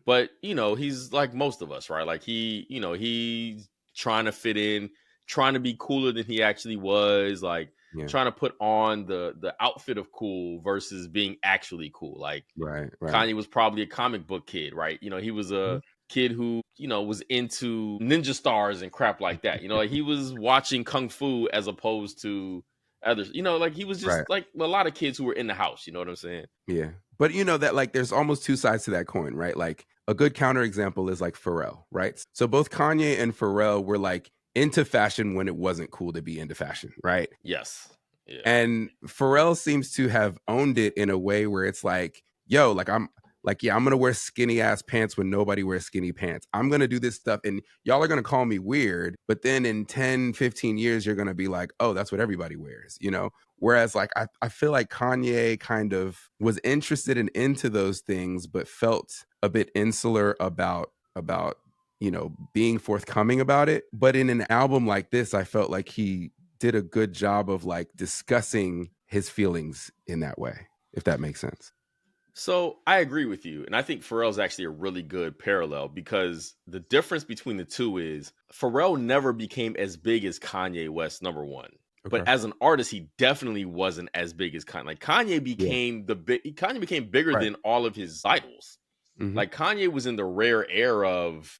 But, he's like most of us, right? Like, he's trying to fit in, trying to be cooler than he actually was, like trying to put on the outfit of cool versus being actually cool. Like, right. Kanye was probably a comic book kid, right? He was a kid who, was into ninja stars and crap like that. Like, he was watching Kung Fu as opposed to others. Like, he was just like a lot of kids who were in the house. You know what I'm saying? Yeah. But that, like, there's almost two sides to that coin, right? Like, a good counterexample is like Pharrell, right? So both Kanye and Pharrell were like into fashion when it wasn't cool to be into fashion, right? Yes. Yeah. And Pharrell seems to have owned it in a way where it's like, yo, like, I'm Like, yeah, I'm gonna wear skinny ass pants when nobody wears skinny pants. I'm gonna do this stuff and y'all are gonna call me weird, but then in 10, 15 years, you're gonna be like, oh, that's what everybody wears, you know? Whereas like I feel like Kanye kind of was interested and into those things, but felt a bit insular about being forthcoming about it. But in an album like this, I felt like he did a good job of like discussing his feelings in that way, if that makes sense. So I agree with you. And I think Pharrell's actually a really good parallel because the difference between the two is Pharrell never became as big as Kanye West, number one. But Okay. as an artist, he definitely wasn't as big as Kanye. Like Yeah. Kanye became bigger Right. than all of his idols. Hmm. Like Kanye was in the rare air of,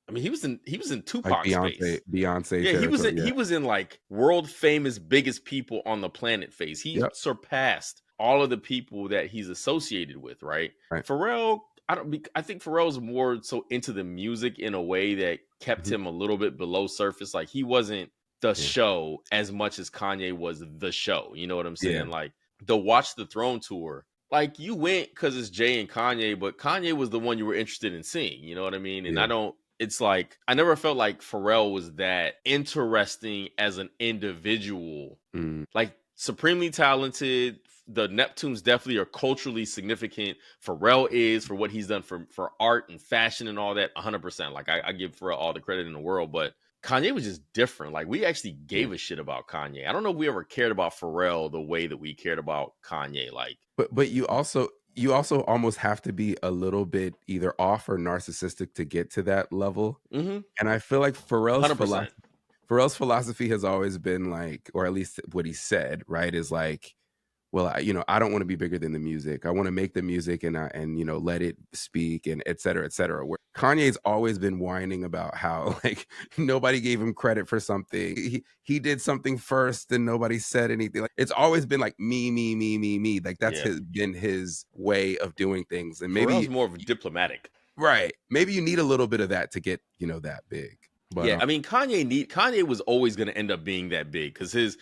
I mean, he was in Like Tupac Beyonce, space. Beyonce Yeah, territory. he Yeah. was in like world famous biggest people on the planet phase. He Yep. surpassed all of the people that he's associated with, right? Right. Pharrell, I think Pharrell's more so into the music in a way that kept Hmm. him a little bit below surface. Like he wasn't the Yeah. show as much as Kanye was the show. You know what I'm Yeah. saying? Like the Watch the Throne tour. Like you went because it's Jay and Kanye, but Kanye was the one you were interested in seeing. You know what I mean? And Yeah. it's like I never felt like Pharrell was that interesting as an individual. Mm. Like supremely talented. The Neptunes definitely are culturally significant. Pharrell is for what he's done for art and fashion and all that. 100%. Like I give Pharrell all the credit in the world, but Kanye was just different. Like we actually Yeah. gave a shit about Kanye. I don't know if we ever cared about Pharrell the way that we cared about Kanye. Like, But you also almost have to be a little bit either off or narcissistic to get to that level. mm-hmm, And I feel like 100%. Pharrell's philosophy has always been like, or at least what he said, right, is like, well, I don't want to be bigger than the music. I want to make the music and let it speak and et cetera, et cetera. Where Kanye's always been whining about how like nobody gave him credit for something. He did something first and nobody said anything. Like it's always been like me, me, me, me, me. Like that's Yeah. been his way of doing things. And Pharrell's maybe more of a diplomatic. right, maybe you need a little bit of that to get that big. But Yeah, I mean Kanye was always going to end up being that big because his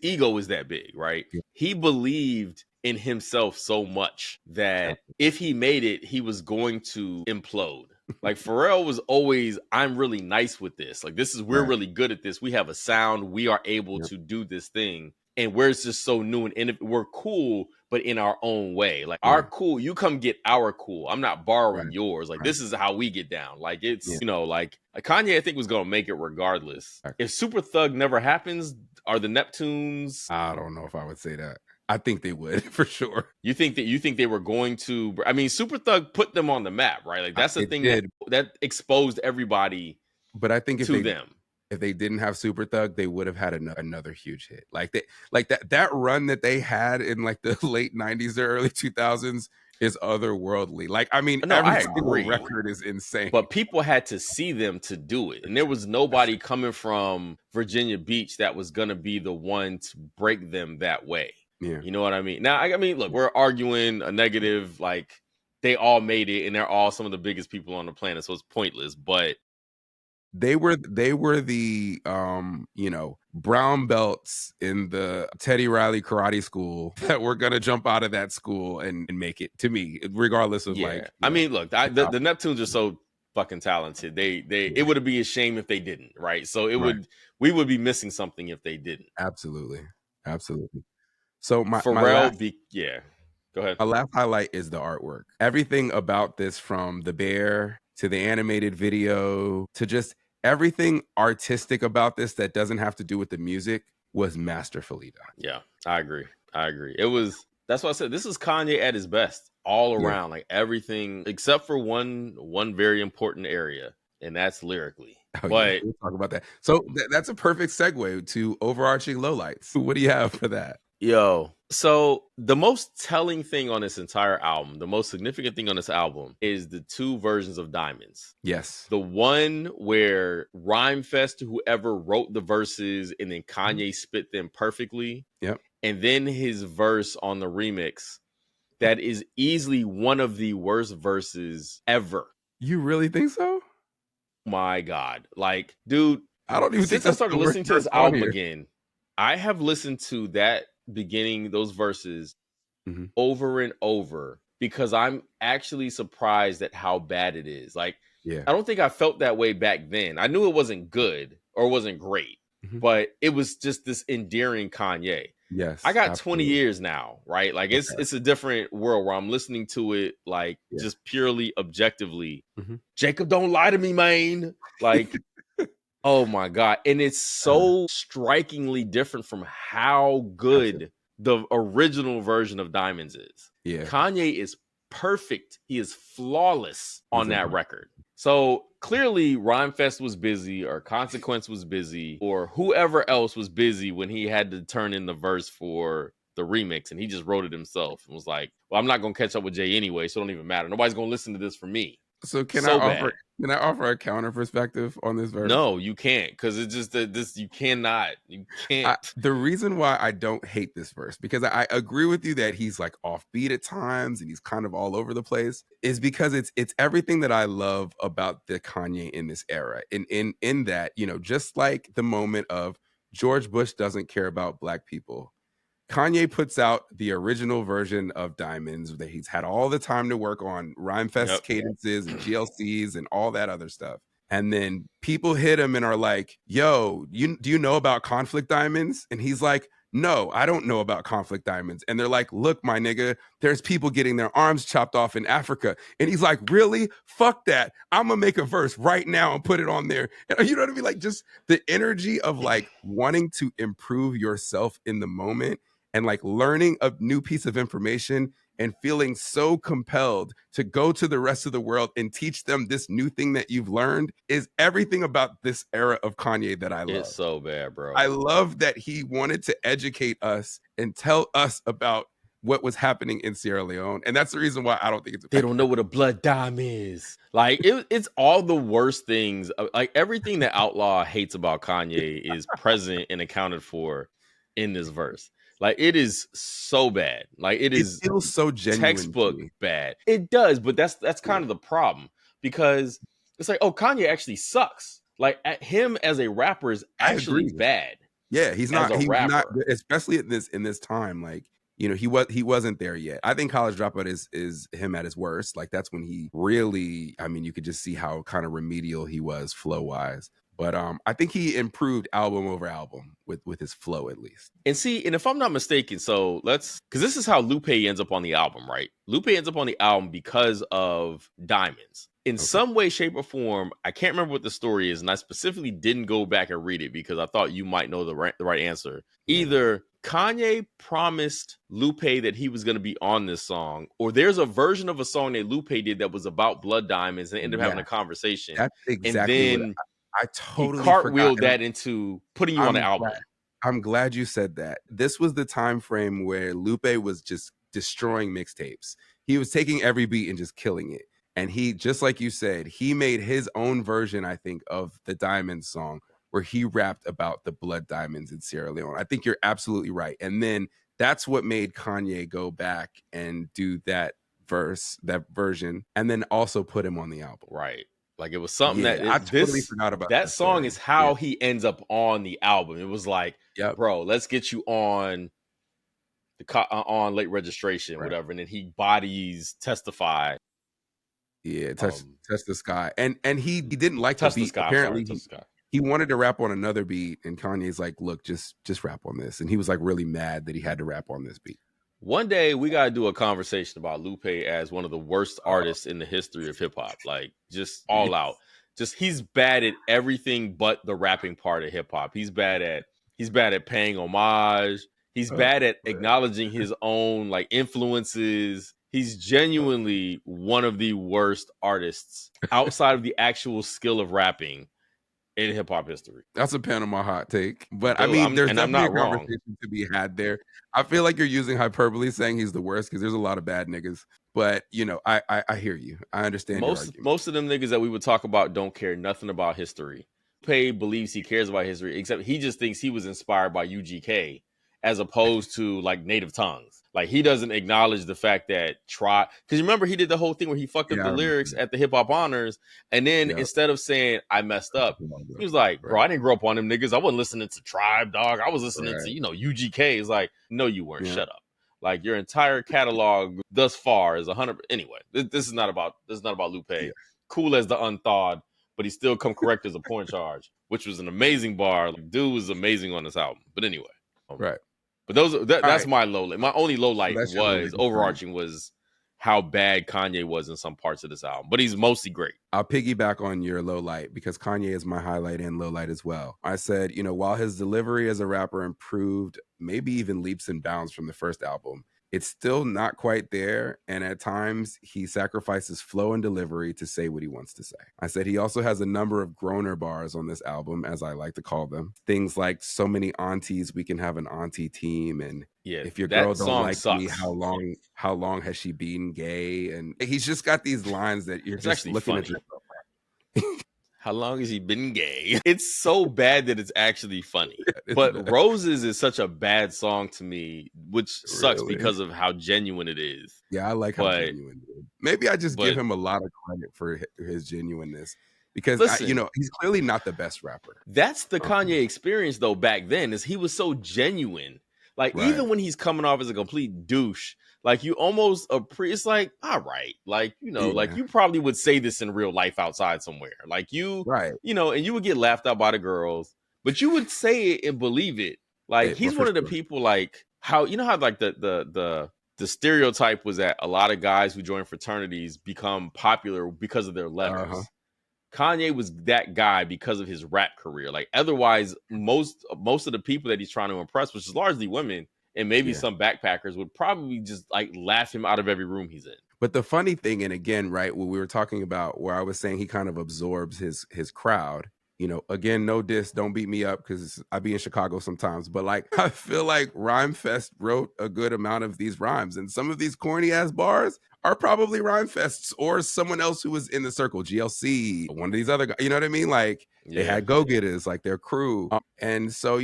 ego is that big, right? yeah, He believed in himself so much that if he made it, he was going to implode. Like Pharrell was always, I'm really nice with this. Like we're right, really good at this. We have a sound. We are able yeah, to do this thing. And we're just so new and we're cool, but in our own way. Like our yeah, cool, you come get our cool. I'm not right, borrowing yours. Like right, this is how we get down. Like yeah. it's like Kanye, I think was gonna make it regardless. If Super Thug never happens, are the Neptunes? I don't know if I would say that. I think they would for sure. You think they were going to? I mean, Super Thug put them on the map, right? Like that's the It thing did, that exposed everybody but I think to them. if they didn't have Super Thug, they would have had another huge hit. Like that run that they had in like the late 90s or early 2000s is otherworldly. Like I mean, No, every I single agree. record is insane. But people had to see them to do it. And there was For sure. nobody coming from Virginia Beach that was going to be the one to break them that way. Yeah. You know what I mean? Now, I mean, look, we're arguing a negative, like they all made it and they're all some of the biggest people on the planet. So it's pointless. But They were the brown belts in the Teddy Riley karate school that were gonna jump out of that school and make it to me, regardless of yeah, like, I mean, look, the top. the Neptunes are so fucking talented. It Yeah, would be a shame if they didn't, right? So right. we would be missing something if they didn't. Absolutely. Absolutely. So Yeah. Go ahead. my last highlight is the artwork. Everything about this, from the bear to the animated video to just everything artistic about this that doesn't have to do with the music, was masterfully done. Yeah, I agree. I agree. That's why I said this is Kanye at his best all Yeah. around, like everything except for one very important area, and that's lyrically. Oh yeah, But we'll talk about that. So that's a perfect segue to overarching lowlights. What do you have for that? yo, so the most telling thing on this entire album, the most significant thing on this album is the two versions of Diamonds. Yes. The one where Rhymefest, whoever wrote the verses, and then Kanye spit them perfectly, Yep. and then his verse on the remix that is easily one of the worst verses ever. You really think so? My God. Like, dude, I don't even think since I that's started the worst listening to verse this on album here. again, I have listened to that beginning, those verses Mhm. over and over because I'm actually surprised at how bad it is. Like, Yeah. I don't think I felt that way back then. I knew it wasn't good or wasn't great, Mhm. but it was just this endearing Kanye. I Yes, got 20 absolutely. years now, right? Like Okay. it's a different world where I'm listening to it like Yeah. just purely objectively. Mhm. Jacob, don't lie to me, man. Like, oh my God. And it's Uh, so strikingly different from how absolutely. good the original version of Diamonds is. Yeah. Kanye is perfect. He is flawless He's on that impeccable. record. So clearly, Rhymefest was busy, or Consequence was busy, or whoever else was busy when he had to turn in the verse for the remix, and he just wrote it himself and was like, "Well, I'm not gonna catch up with Jay anyway, so it don't even matter. Nobody's gonna listen to this for me." So So bad. can I offer a counter perspective on this verse? No, you can't, because it's just that this you cannot. You can't. The reason why I don't hate this verse, because I agree with you that he's like offbeat at times and he's kind of all over the place, is because it's everything that I love about the Kanye in this era. In that, you know, just like the moment of George Bush doesn't care about black people, Kanye puts out the original version of Diamonds that he's had all the time to work on Rhymefest Yep. cadences and GLCs and all that other stuff. And then people hit him and are like, yo, do you know about Conflict Diamonds? And he's like, no, I don't know about Conflict Diamonds. And they're like, look, my nigga, there's people getting their arms chopped off in Africa. And he's like, really? Fuck that. I'm gonna make a verse right now and put it on there. And you know what I mean? Like, just the energy of like wanting to improve yourself in the moment and like learning a new piece of information and feeling so compelled to go to the rest of the world and teach them this new thing that you've learned is everything about this era of Kanye that I It's love. so bad, I bro. love that he wanted to educate us and tell us about what was happening in Sierra Leone. And that's the reason why I don't think it's a They bad don't know verse. what a blood dime is. Like it's all the worst things. Like everything that Outlaw hates about Kanye is present and accounted for in this verse. Like it is so bad. Like it It is feels so genuine to textbook me. bad. It does, but that's Yeah, kind of the problem because it's like, oh, Kanye actually sucks. Like him as a rapper is I actually agree. bad Yeah, as a he's not, rapper. especially in this time, like, you know, he wasn't there yet. I think College Dropout is him at his worst. Like that's when he really, I mean, you could just see how kind of remedial he was flow wise. But I think he improved album over album with his flow at least. And see, and if I'm not mistaken, so let's because this is how Lupe ends up on the album, right? Lupe ends up on the album because of Diamonds. In Okay. some way, shape, or form, I can't remember what the story is, and I specifically didn't go back and read it because I thought you might know the right answer. Yeah. Either Kanye promised Lupe that he was going to be on this song, or there's a version of a song that Lupe did that was about blood diamonds and they ended up having Yeah. a conversation. That's And exactly what then I he totally forgot. cartwheeled And that into putting you on the I'm glad album. I'm glad you said that. This was the time frame where Lupe was just destroying mixtapes. He was taking every beat and just killing it. And he, just like you said, he made his own version, I think, of the Diamonds song where he rapped about the blood diamonds in Sierra Leone. I think you're absolutely right. And then that's what made Kanye go back and do that verse, that version, and then also put him on the album. Right. Like it was something Yeah, I totally this forgot about that that song story. is Yeah. how he ends up on the album. It was like, Yep. bro, let's get you on on late registration, Right. whatever. And then he bodies Testify. Yeah, Um, touch the sky. And he didn't like the Touch the beat. Sky. I'm sorry, Apparently Touch the Sky. he wanted to rap on another beat and Kanye's like, "Look, just rap on this." And he was like really mad that he had to rap on this beat. One day we gotta do a conversation about Lupe as one of the worst Oh, artists in the history of hip hop. Like just yeah. all out. Just he's bad at everything but the rapping part of hip hop. He's bad at paying homage. He's Oh, bad at man. acknowledging his own like influences. He's genuinely one of the worst artists outside of the actual skill of rapping in hip hop history. That's a Panama hot take. But I Dude, mean, there's I'm definitely a not wrong. conversation to be had there. I feel like you're using hyperbole saying he's the worst because there's a lot of bad niggas. But you know, I hear you. I understand your argument. Most of them niggas that we would talk about don't care nothing about history. Pay believes he cares about history, except he just thinks he was inspired by UGK as opposed to like native tongues. Like he doesn't acknowledge the fact that try because remember he did the whole thing where he fucked up Yeah, I the remember lyrics that. at the hip hop honors, and then Yeah. instead of saying I messed up, he was like, "Bro, Right. I didn't grow up on them niggas. I wasn't listening to Tribe, dog. I was listening to Right. UGK." It's like, "No, you weren't. Yeah. Shut up." Like your entire catalog thus far is 100. Anyway, this is not about Lupe. Yeah. Cool as the unthawed, but he still come correct as a point charge, which was an amazing bar. Like, dude was amazing on this album. But anyway, Right. but that's Alright. my low light. My only low So light that's your low light was this time. overarching was how bad Kanye was in some parts of this album, but he's mostly great. I'll piggyback on your low light because Kanye is my highlight and low light as well. I said, while his delivery as a rapper improved, maybe even leaps and bounds from the first album, it's still not quite there. And at times, he sacrifices flow and delivery to say what he wants to say. I said he also has a number of groaner bars on this album, as I like to call them. Things like so many aunties, we can have an auntie team. And Yeah, if your girl that don't song like me, sucks. how long has she been gay? And he's just got these lines that you're It's just actually looking funny. at your How long has he been gay? It's so bad that it's actually funny. It's But bad. Roses is such a bad song to me, which sucks Really? because of how genuine it is. Yeah, I like how But genuine it is. Maybe I just give but him a lot of credit for his genuineness because listen, he's clearly not the best rapper. that's the Um, Kanye experience though back then, is he was so genuine. Like right. even when he's coming off as a complete douche, like you almost it's like, all right, like like Yeah. you probably would say this in real life outside somewhere. Like Right. and you would get laughed at by the girls, but you would say it and believe it. Like Well, he's for one of the sure. people, like how how like the stereotype was that a lot of guys who join fraternities become popular because of their Uh-huh. letters. Kanye was that guy because of his rap career. Like otherwise, most of the people that he's trying to impress, which is largely women and maybe Yeah. some backpackers, would probably just like laugh him out of every room he's in. But the funny thing, and again, right, what we were talking about, where I was saying he kind of absorbs his crowd. Again, no diss, don't beat me up because I be in Chicago sometimes. But like, I feel like Rhyme Fest wrote a good amount of these rhymes, and some of these corny ass bars are probably Rhyme Fests or someone else who was in the circle, GLC, one of these other guys. You know what I mean? Like they Yeah. had Go Getters, like their crew, and so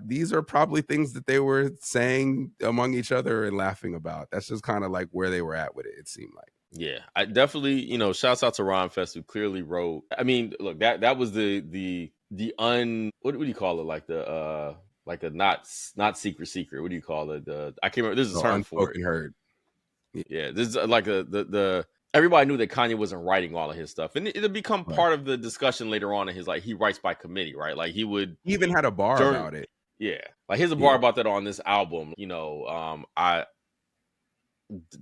these are probably things that they were saying among each other and laughing about. That's just kind of like where they were at with it. It seemed like. Yeah, I definitely, shouts out to Ron Fest, who clearly wrote. I mean, look, that was the what do you call it? Like a not secret. What do you call it? I can't remember. There's a Oh, term for it. unspoken herd. Yeah, Yeah, this is like the everybody knew that Kanye wasn't writing all of his stuff, and it'll become right. part of the discussion later on in his, like, he writes by committee, right? Like he would He even had a bar during, about it. yeah, like here's a bar Yeah. about that on this album. I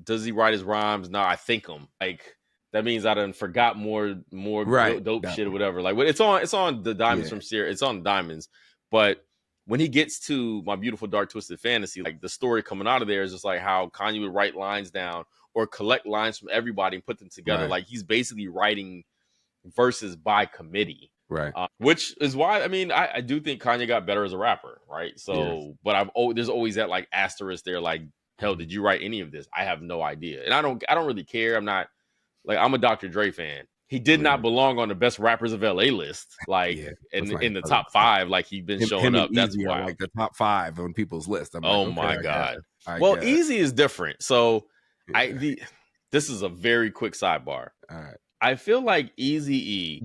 does he write his rhymes? No, I think them. Like that means I done forgot more Right. dope That shit or one. whatever. Like, but it's on the Diamonds Yeah. from Sierra. It's on Diamonds, but when he gets to My Beautiful Dark Twisted Fantasy, like the story coming out of there is just like how Kanye would write lines down or collect lines from everybody and put them together. Right. Like he's basically writing verses by committee. Right. Which is why, I mean, I do think Kanye got better as a rapper, right? Yes. So, but there's always that like asterisk there, like, hell, did you write any of this? I have no idea, and I don't really care. I'm not like, I'm a Dr. Dre fan. He did Yeah. not belong on the best rappers of LA list, like Yeah. in the top 5, like he's been showing Him and up. That's Easy are wild. like the top 5 on people's list. I'm like, Oh okay, my god. I Well, guess. Easy is different. So Yeah. this is a very quick sidebar. All right. I feel like Eazy-E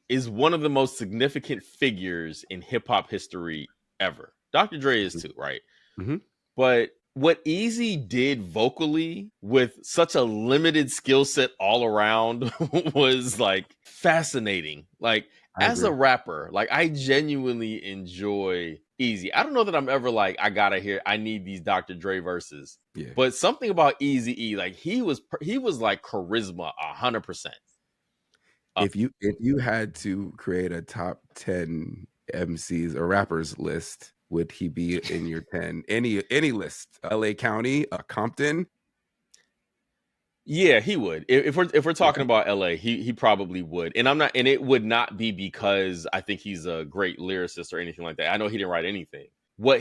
is one of the most significant figures in hip hop history ever. Dr. Dre is too, right? Mm-hmm. But what Easy did vocally with such a limited skill set all around was like fascinating. Like as a rapper, like I genuinely enjoy Easy. I don't know that I'm ever like, I need these Dr. Dre verses. Yeah. But something about Eazy-E, like he was like charisma 100%. If you had to create a top 10 MCs or rappers list, would he be in your 10? Any list? LA County, Compton? Yeah, he would. If we're talking about LA, he probably would. And it would not be because I think he's a great lyricist or anything like that. I know he didn't write anything. What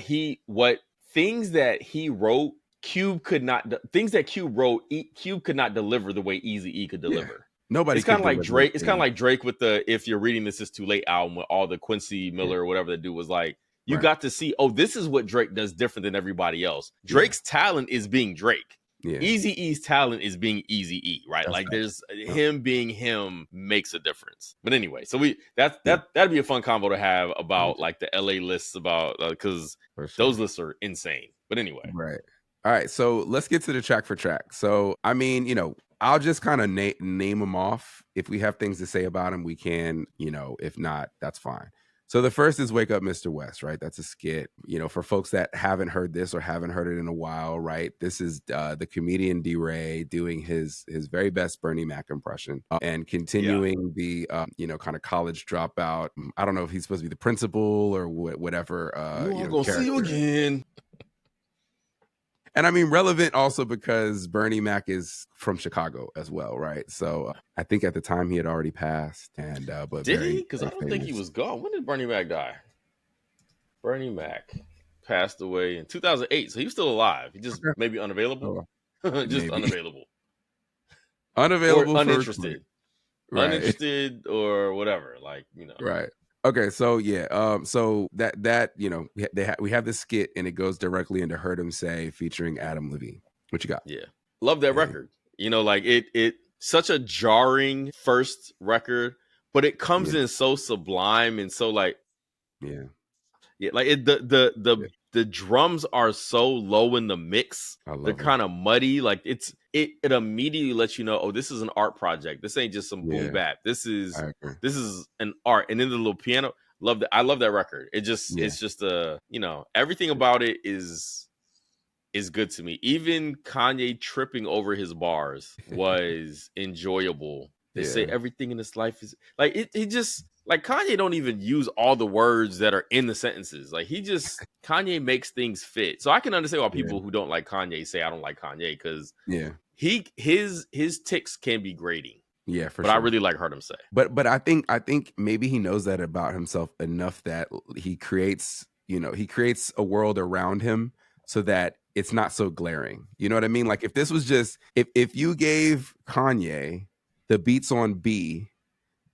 things that he wrote, things that Cube wrote, Cube could not deliver the way Eazy-E could deliver. Yeah. Nobody. It's kind of like Drake. It's kind of like Drake with the "If You're Reading This Is Too Late" album, with all the Quincy Miller or whatever the dude was like. You got to see, oh, this is what Drake does different than everybody else. Drake's talent is being Drake. Yeah. Eazy-E's talent is being Eazy-E, right? That's like right. There's him being him makes a difference. But anyway, so that'd be a fun combo to have about like the LA lists, about because those lists are insane. But anyway, right. All right, so let's get to the track for track. So, I mean, I'll just kind of name them off. If we have things to say about them, we can. If not, that's fine. So the first is "Wake Up, Mr. West," right? That's a skit. For folks that haven't heard this or haven't heard it in a while, right? This is the comedian D. Ray doing his very best Bernie Mac impression and Yeah. continuing the kind of college dropout. I don't know if he's supposed to be the principal or whatever You are gonna see you character. again. And I mean, relevant also because Bernie Mac is from Chicago as well, right? So I think at the time he had already passed, and but Did he? very, Because I very don't think he famous. was gone. When did Bernie Mac die? Bernie Mac passed away in 2008, so he was still alive. He just Okay. maybe unavailable, Oh, just maybe unavailable or unavailable for recording. uninterested, Right, uninterested or whatever. Like right. Okay, so yeah, so that we have this skit and it goes directly into "Heard Him Say" featuring Adam Levine. What you got? yeah, love that Yeah, record. Like it such a jarring first record, but it comes yeah, in so sublime and so like yeah, yeah, like it the yeah. the drums are so low in the mix. I They're love them. kind of muddy. Like it immediately lets you know, oh, this is an art project. This ain't just some boom Yeah, bap. This I is agree. an art. And then the little piano, love that. I love that record. Yeah, It's just everything about it is good to me. Even Kanye tripping over his bars was enjoyable. They say yeah, everything in this life is like it just like Kanye don't even use all the words that are in the sentences. Like Kanye makes things fit. So I can understand why yeah, people who don't like Kanye say I don't like Kanye because yeah, his ticks can be grating. yeah, for But I sure. really like heard him say. But I think maybe he knows that about himself enough that he creates a world around him so that it's not so glaring. You know what I mean? Like if this was just if you gave Kanye the beats on B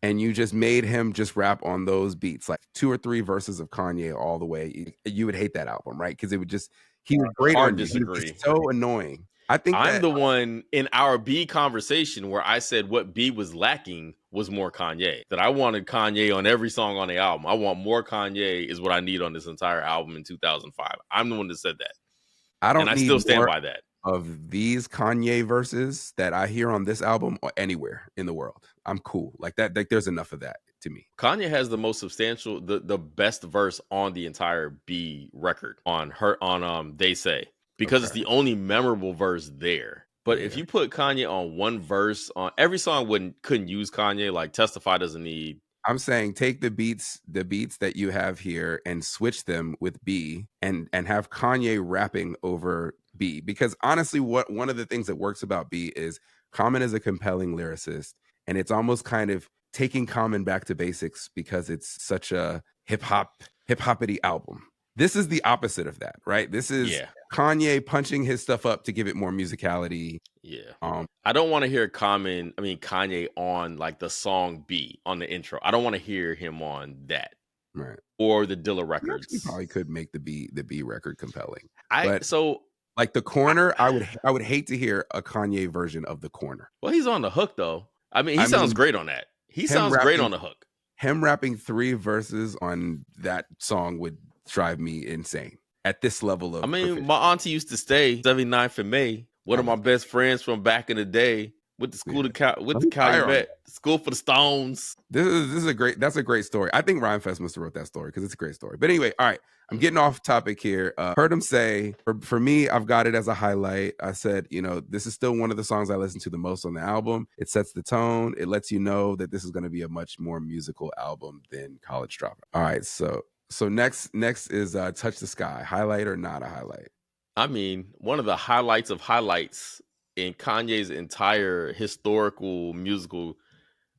and you just made him just rap on those beats, like 2 or 3 verses of Kanye all the way, you would hate that album, right? Because it would just he would grate Hard on you. He would be disagree. so annoying. I think I'm that the one in our B conversation where I said what B was lacking was more Kanye. That I wanted Kanye on every song on the album. I want more Kanye is what I need on this entire album in 2005. I'm the one that said that. I And don't I need still stand more by that. of these Kanye verses that I hear on this album or anywhere in the world. I'm cool. Like that, like there's enough of that to me. Kanye has the most substantial, the best verse on the entire B record on They Say because it's Okay. the only memorable verse there. But if Yeah. you put Kanye on one verse on every song, couldn't use Kanye. Like Testify doesn't need. I'm saying take the beats that you have here and switch them with B and have Kanye rapping over B. Because honestly, what one of the things that works about B is Common is a compelling lyricist, and it's almost kind of taking Common back to basics because it's such a hip hoppity album. This is the opposite of that, right? This is Yeah, Kanye punching his stuff up to give it more musicality. yeah. Um, I don't want to hear Kanye on like the song B on the intro. I don't want to hear him on that right. or the Dilla You actually records. probably could make the B record compelling, I but so like The I, Corner, I would hate to hear a Kanye version of The Corner. well, he's on the hook though. I mean, he I sounds mean, great on that. He him sounds great rapping on the hook. him rapping 3 verses on that song would drive me insane at this level I of mean, proficiency. my auntie used to stay 79th of May. One I of my love that. best friends from back in the day went to school Yeah. with Let the me fire on Calumet, that. school for the Stones. This is a great that's a great story. I think Ryan Fest must have wrote that story because it's a great story. But anyway, all right. I'm getting off topic here. Heard him say, for me, I've got it as a highlight. I said, this is still one of the songs I listen to the most on the album. It sets the tone. It lets you know that this is going to be a much more musical album than College Dropout. All right, so next is Touch the Sky. Highlight or not a highlight? I mean, one of the highlights of highlights in Kanye's entire historical musical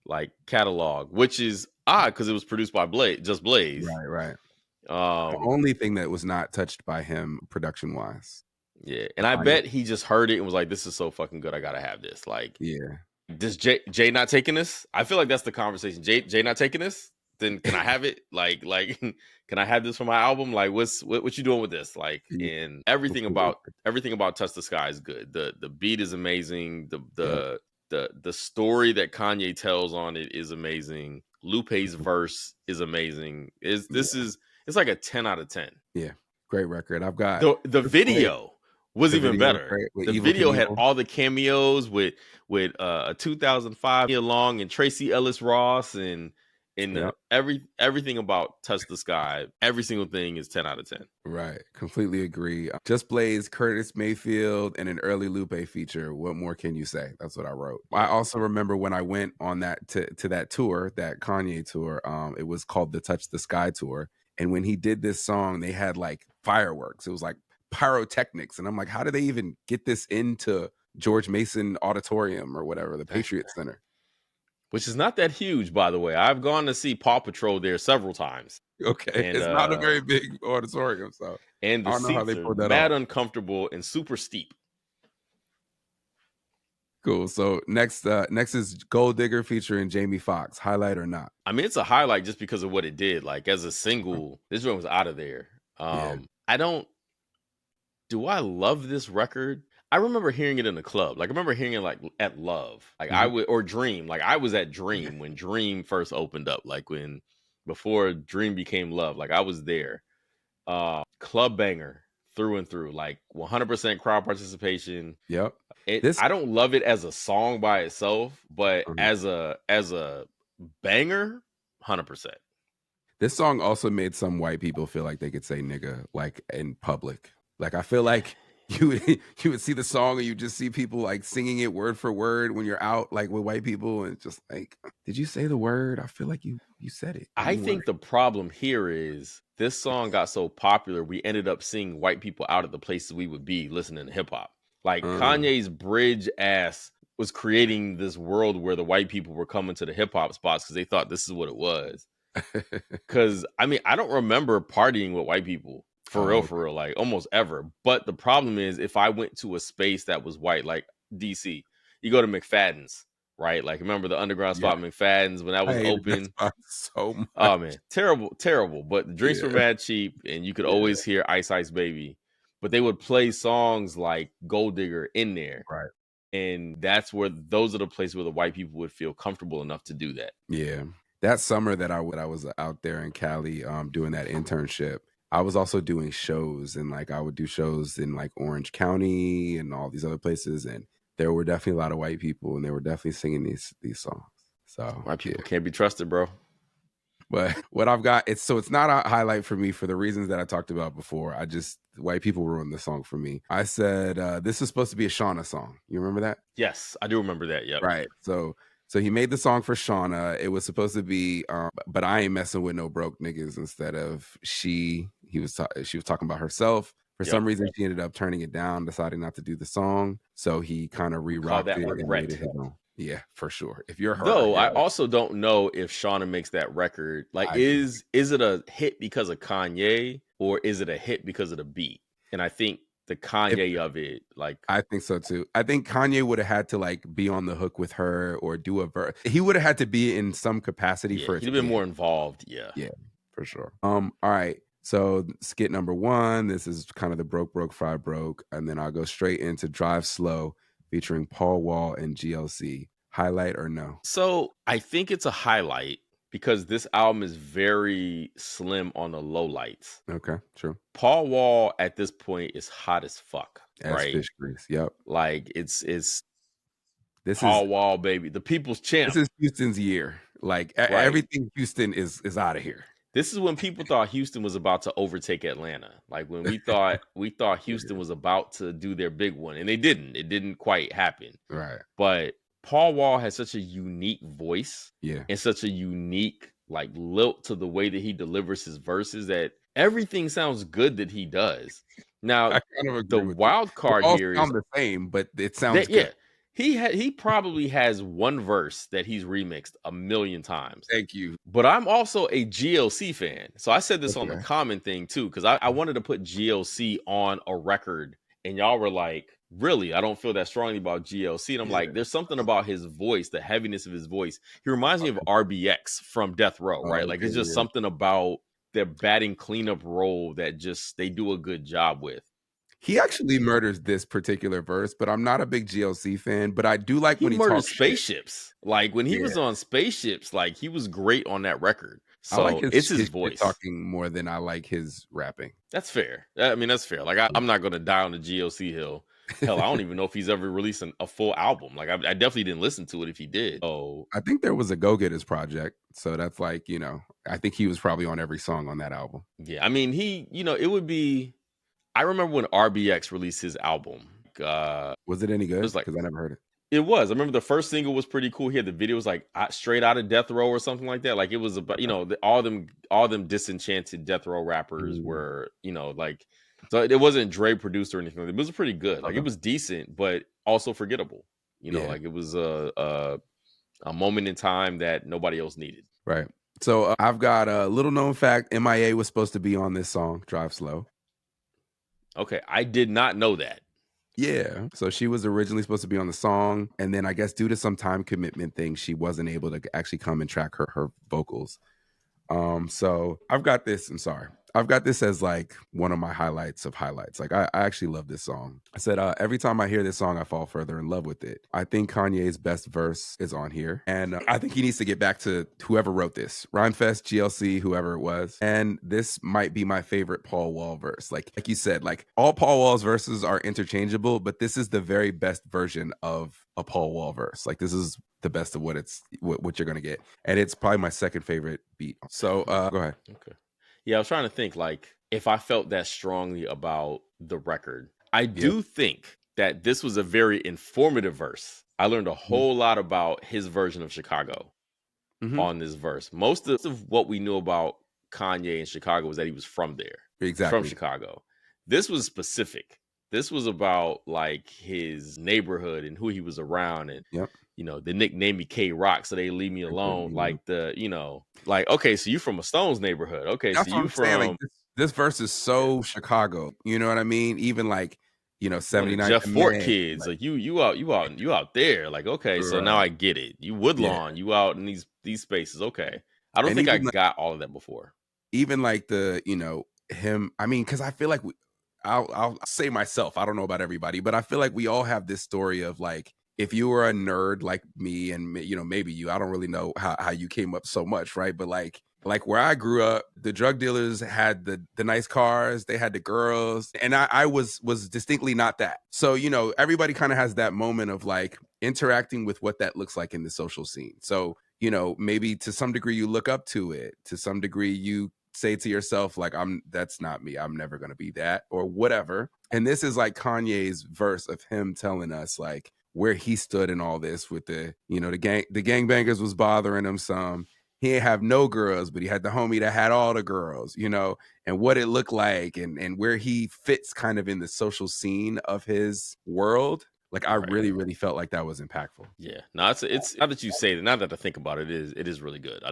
like catalog, which is odd because it was produced by Blaze. Right, right. The Um, only thing that was not touched by him production wise. yeah, and I bet he just heard it and was like, "This is so fucking good, I gotta have this." Like, Yeah. this Jay not taking this? I feel like that's the conversation. Jay not taking this? Then can I have it? Like can I have this for my album? Like what you doing with this? Like Yeah, and everything before. about Touch the Sky is good. The beat is amazing. Yep. The story that Kanye tells on it is amazing. Lupe's verse is amazing. Yeah. It's like a 10 out of 10. Yeah. Great record. I've got The Lupe. video. was The even video was better. great with The Evil video had Knievel. all the cameos with a 2005 along and Tracy Ellis Ross and Yep. everything about Touch the Sky. Every single thing is 10 out of 10. Right. Completely agree. Just Blaze, Curtis Mayfield, and an early Lupe feature. What more can you say? That's what I wrote. I Yeah. also remember when I went on that to that tour, that Kanye tour. It was called the Touch the Sky tour. And when he did this song, they had like fireworks. It was like pyrotechnics. And I'm like, how do they even get this into George Mason Auditorium or whatever, the Patriot Center? Which is not that huge, by the way. I've gone to see Paw Patrol there several times. Okay. And It's not a very big auditorium. So I the don't know how seats they are pulled that mad off. uncomfortable and super steep. Cool. So next is Gold Digger featuring Jamie Foxx. Highlight or not? I mean, it's a highlight just because of what it did. Like as a single, this one was out of there. Yeah. I don't do I love this record? I remember hearing it in the club. Like I remember hearing it like at Love. Like I Mhm. would or Dream. Like I was at Yeah. Dream when Dream first opened up. Like when before Dream became Love. Like I was there. Club banger through and through. Like 100% crowd participation. Yep. This I don't love it as a song by itself, but Mhm. as a banger, 100%. This song also made some white people feel like they could say nigga like in public. Like I feel like you would see the song and you just see people like singing it word for word when you're out like with white people and it's just like, did you say the word? I feel like you said it. I You think the problem here is this song got so popular, we ended up seeing white people out at the places we would be listening to hip hop. Like weren't. Kanye's bridge ass was creating this world where the white people were coming to the hip hop spots because they thought this is what it was. Because I mean, I don't remember partying with white people Oh, for real, like almost ever. But the problem is, if I went to a space that was white, like DC, you go to McFadden's, right? Like remember the underground yeah. spot McFadden's when that I was hated that open. spot so much. Oh man, terrible, terrible. But the drinks were Yeah. mad cheap, and you could Yeah. always hear Ice Ice Baby. But they would play songs like Gold Digger in there, Right. and those are the places where the white people would feel comfortable enough to do that. Yeah. That summer that I was out there in Cali doing that internship, I was also doing shows and like I would do shows in like Orange County and all these other places and there were definitely a lot of white people and they were definitely singing these songs. So, White yeah. people can't be trusted, bro. But what I've got it's not a highlight for me for the reasons that I talked about before. I just white people ruined the song for me. I said this is supposed to be a Shauna song. You remember that? Yes, I do remember that. Yep. Right. So he made the song for Shauna. It was supposed to be but I ain't messing with no broke niggas instead of she was talking about herself. For Yep. some reason she ended up turning it down, deciding not to do the song. So he kind of Call re-rocked that it and made it regret. his own. Yeah, for sure. If you're her, Though you're I like, also don't know if Shauna makes that record. Like, I agree. is it a hit because of Kanye or is it a hit because of the beat? And I think the If Kanye of it, like, I think so too. I think Kanye would have had to like be on the hook with her or do a verse. He would have had to be in some capacity yeah, for it he'd to have been be a more hit. involved. Yeah. Yeah, for sure. All right. So skit number one, this is kind of the broke, fry broke. And then I'll go straight into Drive Slow featuring Paul Wall and GLC. Highlight or no? So I think it's a highlight because this album is very slim on the low lights. Okay, true. Paul Wall at this point is hot as fuck, As right? fish grease. Yep. Like it's This is Paul Wall, baby, the people's this champ, is Houston's year. Like right? everything Houston is out of here. This is when people thought Houston was about to overtake Atlanta. Like when we thought Houston was about to do their big one, and they didn't. It didn't quite happen. Right. But Paul Wall has such a unique voice Yeah. and such a unique like lilt to the way that he delivers his verses that everything sounds good that he does. I Now, kind of the agree with you. wild They card all here is sound the same, but it sounds that good. he probably has one verse that he's remixed a million times. Thank you. But I'm also a GLC fan. So I said this on the Okay. common thing too, because I wanted to put GLC on a record, and y'all were like, really? I don't feel that strongly about GLC. And I'm Yeah. like, there's something about his voice, the heaviness of his voice. He reminds me of RBX from Death Row, right? Like Okay, it's just yeah. something about their batting cleanup role that just they do a good job with. He actually murders this particular verse, but I'm not a big GLC fan, but I do like He when he murdered talks shit. spaceships. Like when he Yeah, was on spaceships, like he was great on that record. I like So it's his his shit voice. talking more than I like his rapping. That's fair. I mean, that's fair. Like I'm not gonna die on the GOC hill. Hell, I don't even know if he's ever released a full album. Like I definitely didn't listen to it if he did. Oh, I think there was a Go Getters project, so that's like, I think he was probably on every song on that album. yeah. I mean, it would be. I remember when RBX released his album. Was it any It good? was like Because I never heard it. it was. I remember the first single was pretty cool. He had the video was like straight out of Death Row or something like that. Like it was about Okay. all them disenchanted Death Row rappers Mm, were like. So it wasn't Dre produced or anything. It was pretty good. Like it okay. was decent, but also forgettable. Yeah, Like it was a moment in time that nobody else needed. right. So I've got a little known fact. MIA was supposed to be on this song, Drive Slow. Okay, I did not know that. Yeah. So she was originally supposed to be on the song. And then I guess due to some time commitment thing, she wasn't able to actually come and track her vocals. So I've got this. I'm sorry. I've got this as like one of my highlights of highlights. Like I actually love this song. I said every time I hear this song, I fall further in love with it. I think Kanye's best verse is on here, and I think he needs to get back to whoever wrote this, Rhymefest, GLC, whoever it was. And this might be my favorite Paul Wall verse. Like you said, like all Paul Wall's verses are interchangeable, but this is the very best version of a Paul Wall verse. Like this is the best of what you're gonna get, and it's probably my second favorite beat. So go ahead. Okay. Yeah, I was trying to think like if I felt that strongly about the record. I Yep. do think that this was a very informative verse. I learned a whole lot about his version of Chicago Mm-hmm. on this verse. Most of what we knew about Kanye in Chicago was that he was from there. He's from Exactly. Chicago. This was specific. This was about like his neighborhood and who he was around and Yep. they nicknamed me K Rock, so they leave me alone. Like like okay, so you from a Stones neighborhood. Okay, so That's what you I'm saying. Like from this verse is yeah, so Chicago. You know what I mean? Even like, one of the 79 Jeff to Fort Man. kids. Like, Like you out there. Like okay, so now right. I get it. You Yeah. Woodlawn, you out in these spaces. Okay, I don't And think I even got all of that before. even like him, I mean, because I feel like I'll say myself, I don't know about everybody, but I feel like we all have this story of like, if you were a nerd like me and maybe you, I don't really know how you came up so much, right? But like where I grew up, the drug dealers had the nice cars, they had the girls, and I was distinctly not that. So everybody kind of has that moment of like interacting with what that looks like in the social scene. So maybe to some degree you look up to it, to some degree you say to yourself like, that's not me, I'm never going to be that or whatever. And this is like Kanye's verse of him telling us like where he stood in all this with the gangbangers was bothering him some. He ain't have no girls, but he had the homie that had all the girls, and what it looked like and where he fits kind of in the social scene of his world. Like I Right. really, really felt like that was impactful. Yeah. No, it's now that you say that, now that I think about it, it is really good.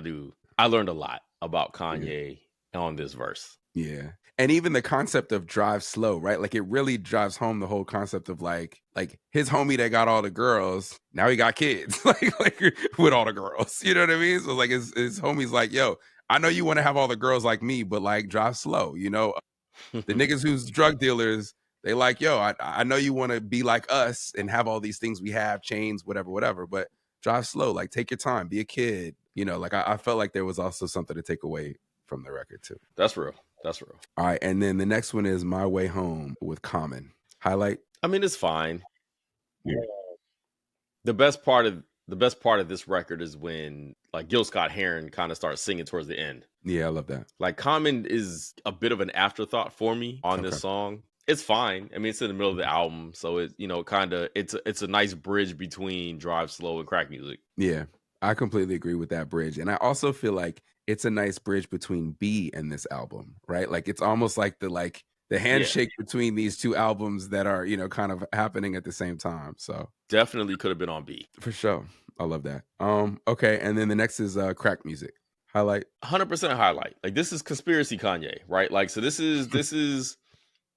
I learned a lot about Yeah. Kanye on this verse. Yeah. And even the concept of drive slow, right? Like it really drives home the whole concept of like his homie that got all the girls, now he got kids, like with all the girls. You know what I mean? So like his homie's like, yo, I know you want to have all the girls like me, but like drive slow, The niggas who's drug dealers, they like, yo, I know you want to be like us and have all these things we have, chains, whatever, whatever, but drive slow, like take your time, be a kid. Like I felt like there was also something to take away from the record too. That's real. That's real. All right, and then the next one is My Way Home with Common. Highlight? I mean, it's fine. Yeah. The best part of this record is when like Gil Scott Heron kind of starts singing towards the end. Yeah, I love that. Like Common is a bit of an afterthought for me on Okay. this song. It's fine. I mean, it's in the middle of the album, so it's a nice bridge between Drive Slow and Crack Music. Yeah, I completely agree with that bridge. And I also feel like it's a nice bridge between B and this album, right? Like it's almost like the handshake between these two albums that are, kind of happening at the same time. So Definitely could have been on B. for sure. I love that. Okay, and then the next is Crack Music. Highlight? 100% highlight. Like this is conspiracy Kanye, right? Like so this is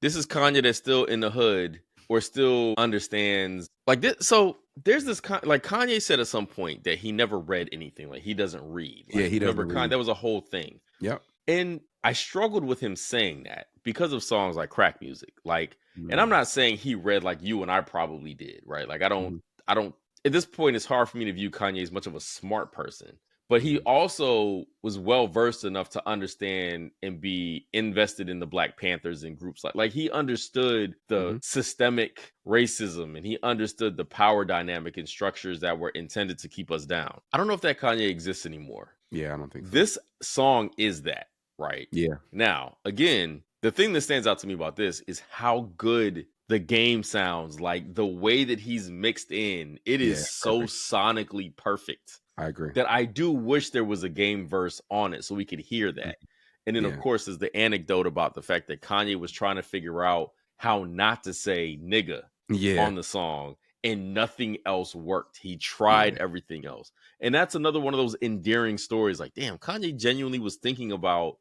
Kanye that's still in the hood or still understands like this. So there's this like Kanye said at some point that he never read anything. Like he doesn't read. Yeah, Like he doesn't remember Kanye, read. that was a whole thing. Yep. And I struggled with him saying that because of songs like Crack Music. Like, and I'm Mm, not saying he read like you and I probably did, right? Like I don't mhm. I don't at this point it's hard for me to view Kanye as much of a smart person. But he Mhm. also was well versed enough to understand and be invested in the Black Panthers and groups like he understood the Mhm. systemic racism, and he understood the power dynamic and structures that were intended to keep us down. I don't know if that Kanye exists anymore. Yeah, I don't think so. This song is that, right? Yeah. Now, again, the thing that stands out to me about this is how good the game sounds. Like the way that he's mixed in, it Yeah, is so perfect. sonically perfect I agree. that I do wish there was a game verse on it so we could hear Mhm. that. And then, of Yeah. course, is the anecdote about the fact that Kanye was trying to figure out how not to say nigga Yeah. on the song, and nothing else worked. He Yeah. tried everything else. And that's another one of those endearing stories. Like, damn, Kanye genuinely was thinking about,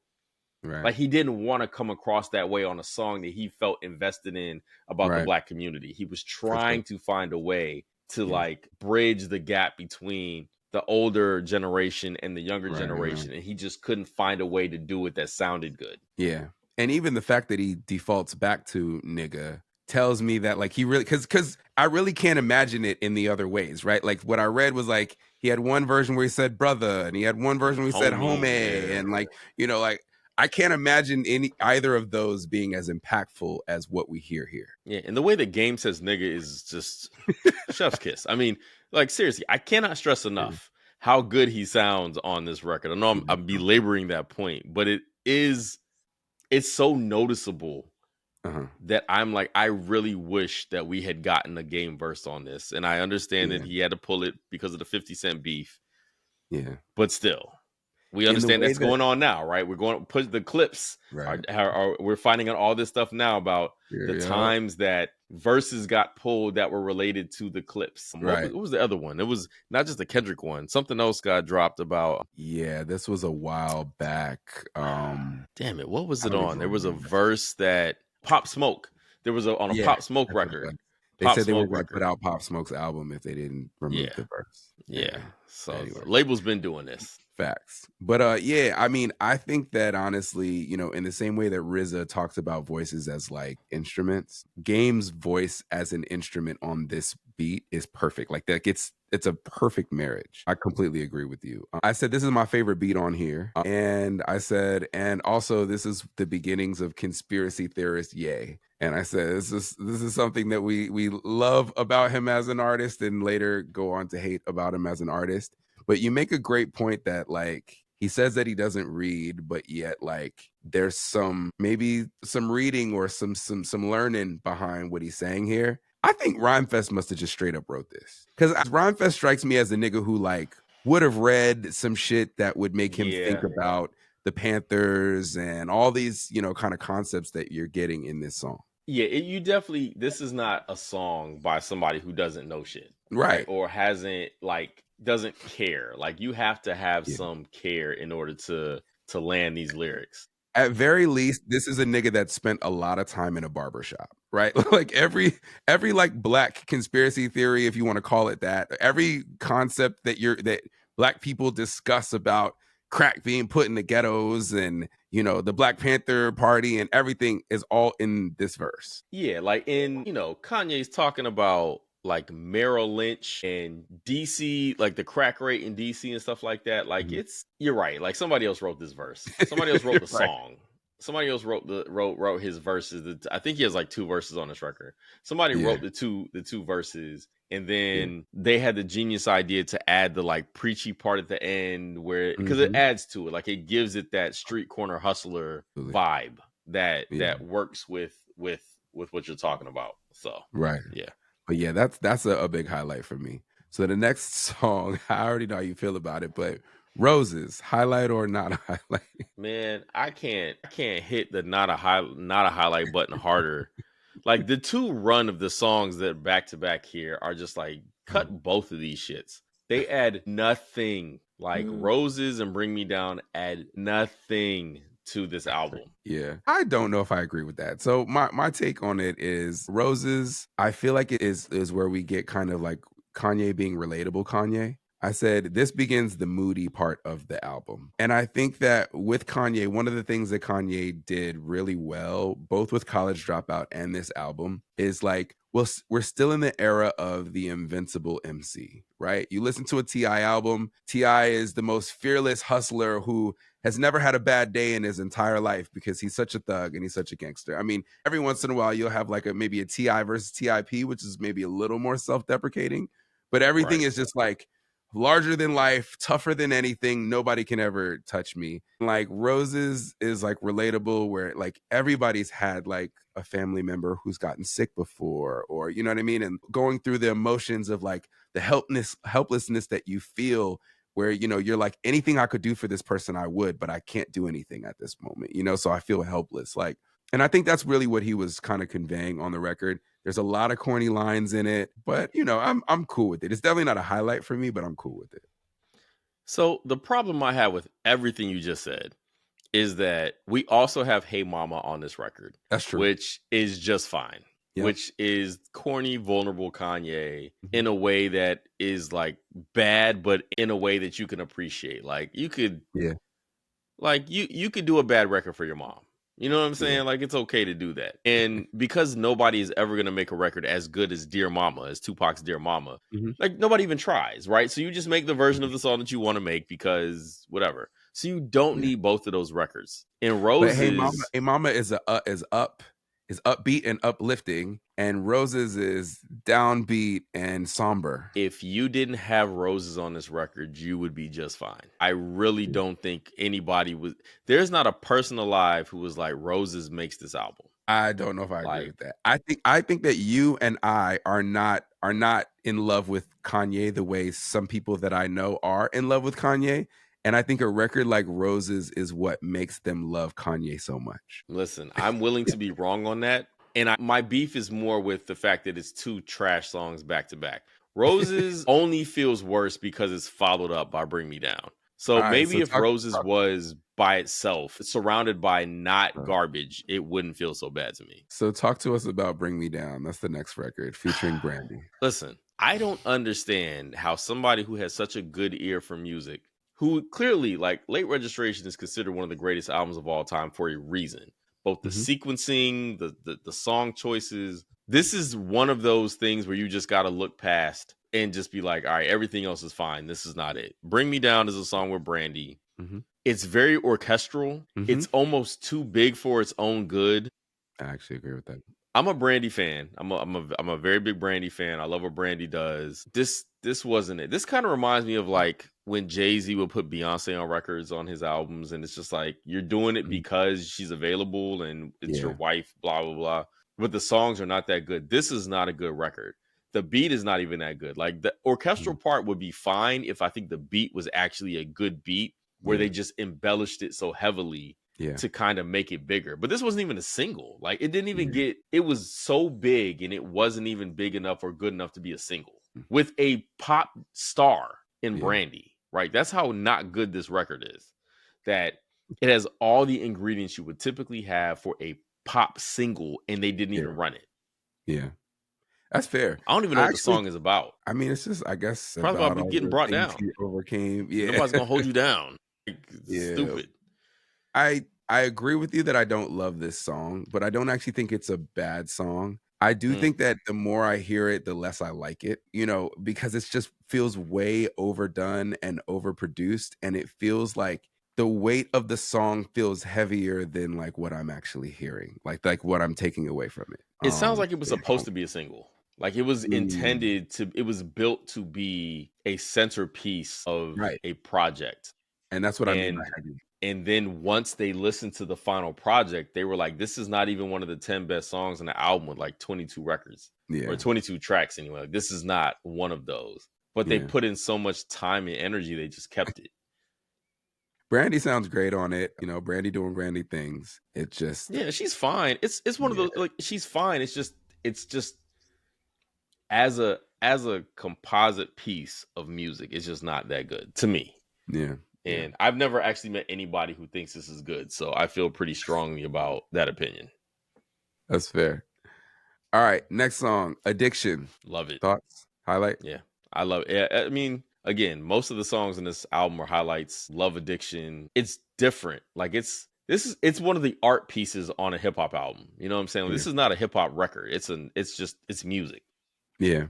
Right. like, he didn't want to come across that way on a song that he felt invested in about the Right. Black community. He was For sure. trying to find a way to Yeah. like bridge the gap between the older generation and the younger Right. generation. And he just couldn't find a way to do it that sounded good. Yeah. And even the fact that he defaults back to nigga tells me that like he really cuz I really can't imagine it in the other ways, right? Like what I read was like he had one version where he said brother and he had one version where he said Homie, homie yeah. and like, like I can't imagine any either of those being as impactful as what we hear here. Yeah. And the way the game says nigga is just chef's kiss. I mean, like seriously, I cannot stress Yeah. enough how good he sounds on this record. I know Yeah, I'm so good. belaboring that point, but it's so noticeable Uh-huh. that I'm like, I really wish that we had gotten a game verse on this. And I understand that Yeah. he had to pull it because of the 50 Cent beef, Yeah. but still, we In the understand way that's that going on now, right? We're going to put the clips right. we're finding out all this stuff now about Yeah, the yeah. times that verses got pulled that were related to the clips. Right. What was the other one? It was not just the Kendrick one. Something else got dropped about. Yeah, this was a while back. Damn it, what was I it don't on? even There was a remember. verse that Pop Smoke. There was a on a Yeah, Pop Smoke that's what it record. was. They Pop said they Smoke were gonna put record. out Pop Smoke's album if they didn't remove Yeah. the verse. Yeah. Yeah. So Anyway, the label's been doing this. facts. But yeah, I mean, I think that honestly, in the same way that RZA talks about voices as like instruments, Game's voice as an instrument on this beat is perfect. Like that gets it's a perfect marriage. I completely agree with you. I said this is my favorite beat on here. And I said, and also this is the beginnings of conspiracy theorist yay. And I said, this is something that we love about him as an artist and later go on to hate about him as an artist. But you make a great point that like he says that he doesn't read, but yet like there's maybe some reading or some learning behind what he's saying here. I think Rhymefest must have just straight up wrote this. Because Rhymefest strikes me as a nigga who like would have read some shit that would make him think Yeah. about the Panthers and all these, kind of concepts that you're getting in this song. Yeah, you definitely this is not a song by somebody who doesn't know shit, right? Right. Or hasn't doesn't care. Like you have to have Yeah. some care in order to land these lyrics. At very least, this is a nigga that spent a lot of time in a barbershop, right? Like every like black conspiracy theory, if you want to call it that, every concept that black people discuss about crack being put in the ghettos and the Black Panther Party and everything is all in this verse. Yeah, like Kanye's talking about like Merrill Lynch and DC, like the crack rate in DC and stuff like that. Like Mhm. you're right. Like somebody else wrote this verse. Somebody else wrote the Right. song. Somebody else wrote his verses. I think he has like two verses on this record. Somebody Yeah. wrote the two verses, and Yeah. then they had the genius idea to add the like preachy part at the end where because it Mhm. adds to it. Like it gives it that street corner hustler Absolutely. vibe that Yeah. that works with what you're talking about. So Right. yeah, But yeah, that's a big highlight for me. So the next song, I already know how you feel about it, but Roses, highlight or not a highlight? man, I can't hit the not a highlight button harder. Like the two run of the songs that back to back here are just like cut both of these shits. They add nothing. Like Roses and Bring Me Down add nothing to this album. Yeah. I don't know if I agree with that. So my take on it is Roses, I feel like it is where we get kind of like Kanye being relatable Kanye. I said this begins the moody part of the album. And I think that with Kanye, one of the things that Kanye did really well, both with College Dropout and this album, is like Well, we're still in the era of the invincible MC, right? You listen to a T.I. album, T.I. is the most fearless hustler who has never had a bad day in his entire life because he's such a thug and he's such a gangster. I mean, every once in a while you'll have like maybe a T.I. versus TIP, which is maybe a little more self-deprecating, but everything Right. is just like larger than life, tougher than anything. Nobody can ever touch me. Like Roses is like relatable where like everybody's had like a family member who's gotten sick before, or you know what I mean? And going through the emotions of like the helplessness that you feel where you know you're like anything I could do for this person I would, but I can't do anything at this moment, you know, so I feel helpless. Like, and I think that's really what he was kind of conveying on the record. There's a lot of corny lines in it, but you know, I'm cool with it. It's definitely not a highlight for me, but I'm cool with it. So the problem I have with everything you just said is that we also have Hey Mama on this record, That's true. which is just fine, Yep. which is corny, vulnerable Kanye Mhm. in a way that is like bad, but in a way that you can appreciate. Like you could Yeah. like you could do a bad record for your mom. You know what I'm Yeah. saying? Like it's okay to do that. And because nobody is ever gonna make a record as good as Dear Mama, as Tupac's Dear Mama, Mhm. like nobody even tries, right? So you just make the version Mhm. of the song that you want to make because whatever. So you don't Yeah. need both of those records. And But Hey Roses, Mama is is upbeat and uplifting, and Roses is downbeat and somber. if you didn't have Roses on this record, you would be just fine. I really Yeah. don't think anybody was there's not a person alive who was like Roses makes this album. I don't know if I agree Like with that. I think that you and I are not in love with Kanye the way some people that I know are in love with Kanye, and I think a record like Roses is what makes them love Kanye so much. listen, I'm willing to be wrong on that. And my beef is more with the fact that it's two trash songs back to back. Roses only feels worse because it's followed up by Bring Me Down. So Alright, so maybe if Roses was by itself, surrounded by not garbage, it wouldn't feel so bad to me. talk to us about Bring Me Down. That's the next record featuring Brandy. Listen, I don't understand how somebody who has such a good ear for music, who clearly, like, Late Registration is considered one of the greatest albums of all time for a reason. Both the Mhm. sequencing, the song choices. This is one of those things where you just got to look past and just be like, all right, everything else is fine. This is not it. Bring Me Down is a song with Brandy. Mhm. It's very orchestral. Mhm. It's almost too big for its own good. I actually agree with that. I'm a Brandy fan. I'm a very big Brandy fan. I love what Brandy does. This wasn't it. This kind of reminds me of like when Jay-Z would put Beyonce on records on his albums, and it's just like you're doing it Mhm. because she's available and it's your Yeah. wife, blah blah blah. But the songs are not that good. This is not a good record. The beat is not even that good. Like the orchestral Mhm. part would be fine if I think the beat was actually a good beat where Yeah. they just embellished it so heavily Yeah. to kind of make it bigger. But this wasn't even a single. Like it didn't even Yeah. get it was so big and it wasn't even big enough or good enough to be a single Mm. with a pop star in Yeah. Brandy, right? That's how not good this record is. That it has all the ingredients you would typically have for a pop single and they didn't Yeah. even run it. Yeah. That's fair. I don't even know I what the actually song is about. I mean, it's just, I guess, Probably about about all getting the brought things down. he overcame. Yeah. Nobody's gonna hold you down. Like, it's Yeah. stupid. I agree with you that I don't love this song, but I don't actually think it's a bad song. I do Mm. think that the more I hear it, the less I like it, you know, because it's just feels way overdone and overproduced. And it feels like the weight of the song feels heavier than like what I'm actually hearing, like what I'm taking away from it. It sounds like it was Yeah. supposed to be a single. Like it was Mm, intended to it was built to be a centerpiece of right. a project. And that's what I mean by And heavy. and then once they listened to the final project, they were like, this is not even one of the 10 best songs on the album with like 22 records or Yeah. 22 tracks anyway. Like, this is not one of those. But they Yeah. put in so much time and energy, they just kept it. Brandy sounds great on it. You know, Brandy doing Brandy things. It just, Yeah, she's fine. It's one of yeah, those like she's fine. It's just as a composite piece of music, it's just not that good to me. yeah, yeah. And I've never actually met anybody who thinks this is good, so I feel pretty strongly about that opinion. That's fair. All right, next song, Addiction. Love it. Thoughts? Highlight? Yeah, I love it. I mean, again, most of the songs in this album are highlights. Love Addiction. It's different. Like it's one of the art pieces on a hip hop album. You know what I'm saying? Like, Yeah. this is not a hip hop record. It's music. Yeah.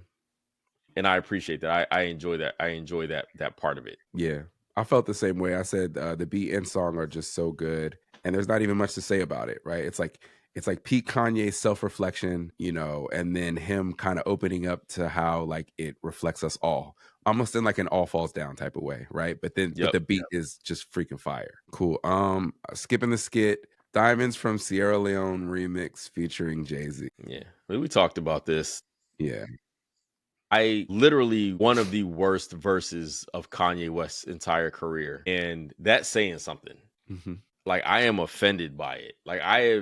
And I appreciate that. I enjoy that. I enjoy that part of it. Yeah. I felt the same way. I said the beat and song are just so good, and there's not even much to say about it, right? It's like peak Kanye self-reflection, and then him kind of opening up to how like it reflects us all, almost in like an all falls down type of way, right? But Yep. the beat is just freaking fire. Cool. Skipping the skit, Diamonds from Sierra Leone remix featuring Jay-Z. Yeah. We talked about this. Yeah. I literally one of the worst verses of Kanye West's entire career. And that's saying something. Hmm. Like, I am offended by it. Like, I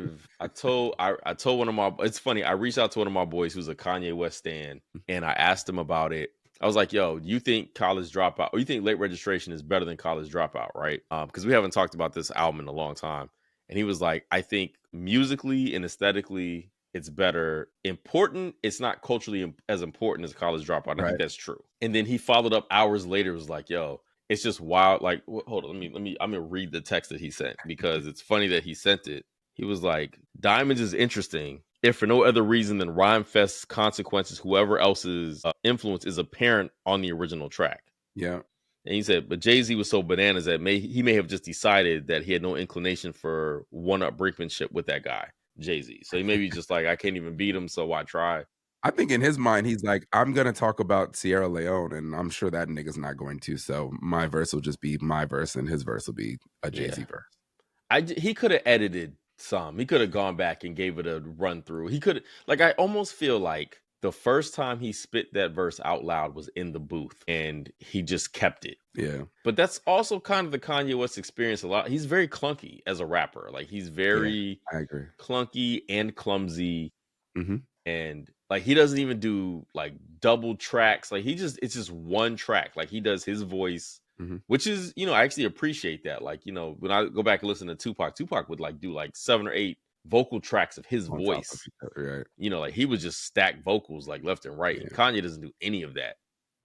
told one of my, it's funny, I reached out to one of my boys who's a Kanye West stan, and I asked him about it. I was like, yo, you think College Dropout, or you think Late Registration is better than College Dropout, right? Because we haven't talked about this album in a long time. And he was like, I think musically and aesthetically, it's better. Important, it's not culturally as important as College Dropout. And I think Right. that's true. And then he followed up hours later, was like, yo, it's just wild. Like, hold on, I'm gonna read the text that he sent, because it's funny that he sent it. He was like, Diamonds is interesting, if for no other reason than Rhyme Fest's consequences, whoever else's influence is apparent on the original track. Yeah. And he said, but Jay-Z was so bananas that he may have just decided that he had no inclination for one-up brinkmanship with that guy, Jay-Z. So he may be just like, I can't even beat him, so why try? I think in his mind, he's like, I'm gonna talk about Sierra Leone, and I'm sure that nigga's not going to. So my verse will just be my verse, and his verse will be a Jay-Z Yeah. verse. He could have edited some. He could have gone back and gave it a run through. He could, like, I almost feel like the first time he spit that verse out loud was in the booth, and he just kept it. Yeah. But that's also kind of the Kanye West experience a lot. He's very clunky as a rapper. Like, he's Yeah. very I agree. clunky and clumsy. Hmm. And like, he doesn't even do like double tracks. Like, it's just one track. Like, he does his voice, Hmm. which is, I actually appreciate that. Like, when I go back and listen to Tupac would like do like 7 or 8 vocal tracks of his On top of voice. each other, right? Like, he would just stack vocals like left and right. And Yeah. Kanye doesn't do any of that.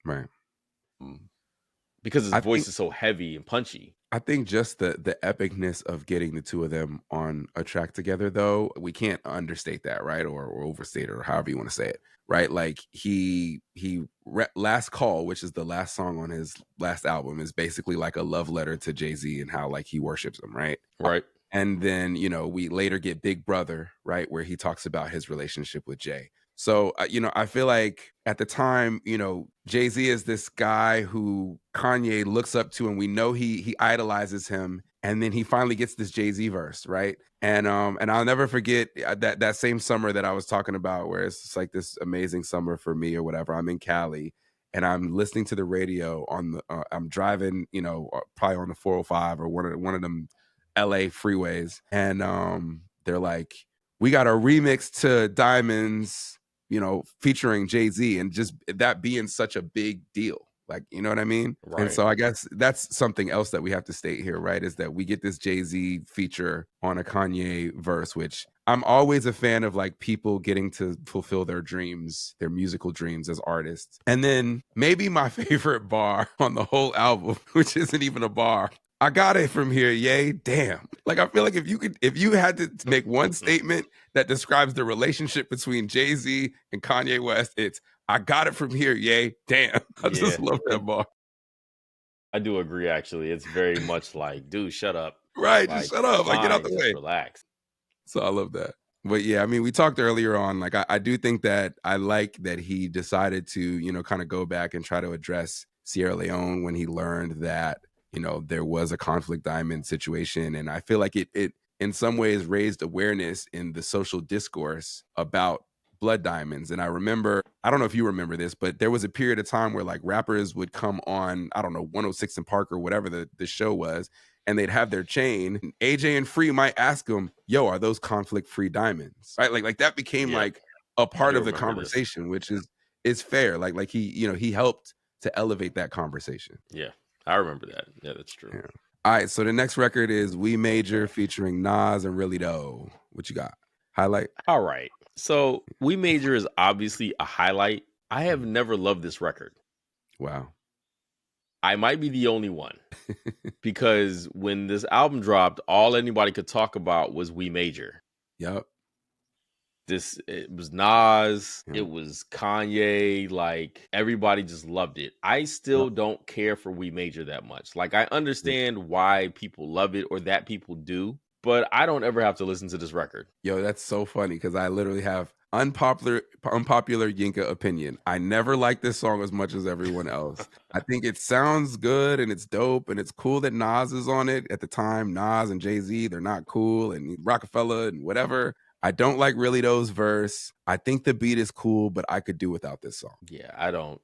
Right. Because his I voice think is so heavy and punchy. I think just the epicness of getting the two of them on a track together, though, we can't understate that, right? Or overstate it, or however you want to say it, right? Like Last Call, which is the last song on his last album, is basically like a love letter to Jay-Z and how like he worships him, right? Right. And then, we later get Big Brother, right? Where he talks about his relationship with Jay. So, I feel like at the time, Jay-Z is this guy who Kanye looks up to, and we know he idolizes him. And then he finally gets this Jay-Z verse, right? And I'll never forget that same summer that I was talking about, where it's just like this amazing summer for me or whatever. I'm in Cali, and I'm listening to the radio I'm driving, probably on the 405 or one of them LA freeways, and they're like, we got a remix to Diamonds, featuring Jay-Z, and just that being such a big deal. Like, you know what I mean? Right. And so I guess that's something else that we have to state here, right? Is that we get this Jay-Z feature on a Kanye verse, which I'm always a fan of, like, people getting to fulfill their dreams, their musical dreams as artists. And then maybe my favorite bar on the whole album, which isn't even a bar, I got it from here, yay, damn. Like, I feel like if you had to make one statement that describes the relationship between Jay-Z and Kanye West, it's, I got it from here, yay, damn. I just love that bar. I do agree, actually. It's very much like, dude, shut up. Right, Like, just shut up, like, get out fine, the just way. relax. So I love that. But yeah, I mean, we talked earlier on, like, I do think that I like that he decided to, kind of go back and try to address Sierra Leone when he learned that, there was a conflict diamond situation. And I feel like it in some ways raised awareness in the social discourse about blood diamonds. And I don't know if you remember this, but there was a period of time where like rappers would come on, I don't know, 106 and Park or whatever the show was, and they'd have their chain. And AJ and Free might ask them, yo, are those conflict-free diamonds? Right? Like that became like a part of the conversation, which is fair. Like he helped to elevate that conversation. Yeah. I remember that. Yeah, that's true. Yeah. All right, so the next record is We Major featuring Nas and Really Doe. What you got? Highlight? All right. So We Major is obviously a highlight. I have never loved this record. Wow. I might be the only one because when this album dropped, all anybody could talk about was We Major. Yep. It was Nas, it Yep. was Kanye, like everybody just loved it. I Yep. still don't care for We Major that much. Like I Mm. understand why people love it or that people do, but I don't ever have to listen to this record. Yo, that's so funny because I literally have unpopular Yinka opinion. I never liked this song as much as everyone else. I think it sounds good and it's dope and it's cool that Nas is on it. At the time, Nas and Jay-Z, they're not cool, and Rockefeller and whatever. I don't like Really Those verse. I think the beat is cool, but I could do without this song. Yeah, I don't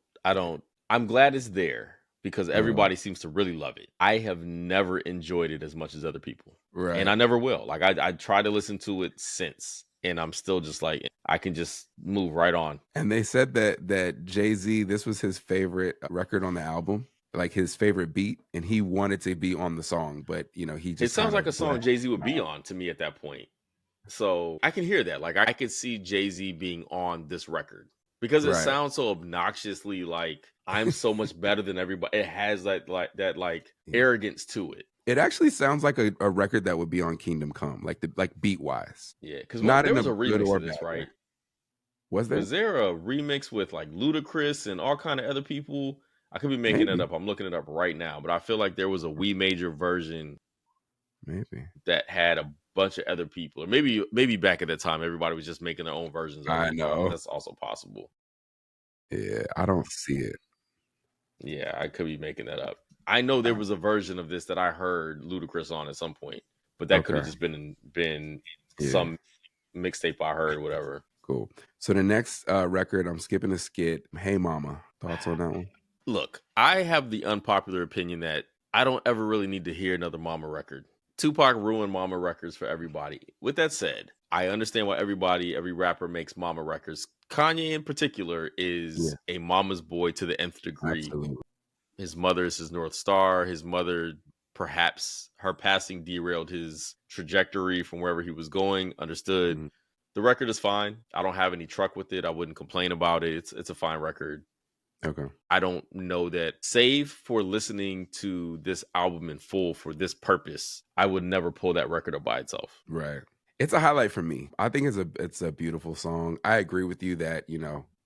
I'm glad it's there because Uh, everybody seems to really love it. I have never enjoyed it as much as other people. And right. I never will. Like I try to listen to it since and I'm still just like I can just move right on. And they said that Jay-Z, this was his favorite record on the album, like his favorite beat, and he wanted to be on the song, but he It just sounds kind like of a song Jay-Z would be on to me at that point. So I can hear that. Like I could see Jay-Z being on this record because it right. sounds so obnoxiously like I'm so much better than everybody. It has that Yeah. arrogance to it. It actually sounds like a record that would be on Kingdom Come, like beat wise, Yeah, because not there in a was a good remix or of bad this, way. right? Was there? Was there a remix with like Ludacris and all kind of other people? I could be making it Maybe, up. I'm looking it up right now, but I feel like there was a We Major version maybe. that had a bunch of other people, or maybe back at that time everybody was just making their own versions of I it. know. That's also possible. Yeah, I don't see it. Yeah, I could be making that up. I know there was a version of this that I heard Ludacris on at some point, but that could Okay. have just been Yeah. some mixtape I heard, whatever. Cool. So the next record, I'm skipping a skit. Hey Mama. Thoughts on that one? Look, I have the unpopular opinion that I don't ever really need to hear another Mama record. Tupac ruined Mama records for everybody. With that said, I understand why every rapper makes Mama records. Kanye in particular Yeah, is a mama's boy to the nth degree. absolutely. His mother is his North Star. His mother, perhaps her passing derailed his trajectory from wherever he was going. Understood. Mhm. The record is fine. I don't have any truck with it. I wouldn't complain about it. It's a fine record. Okay. I don't know that, save for listening to this album in full for this purpose, I would never pull that record up by itself. Right. It's a highlight for me. I think it's a beautiful song. I agree with you that,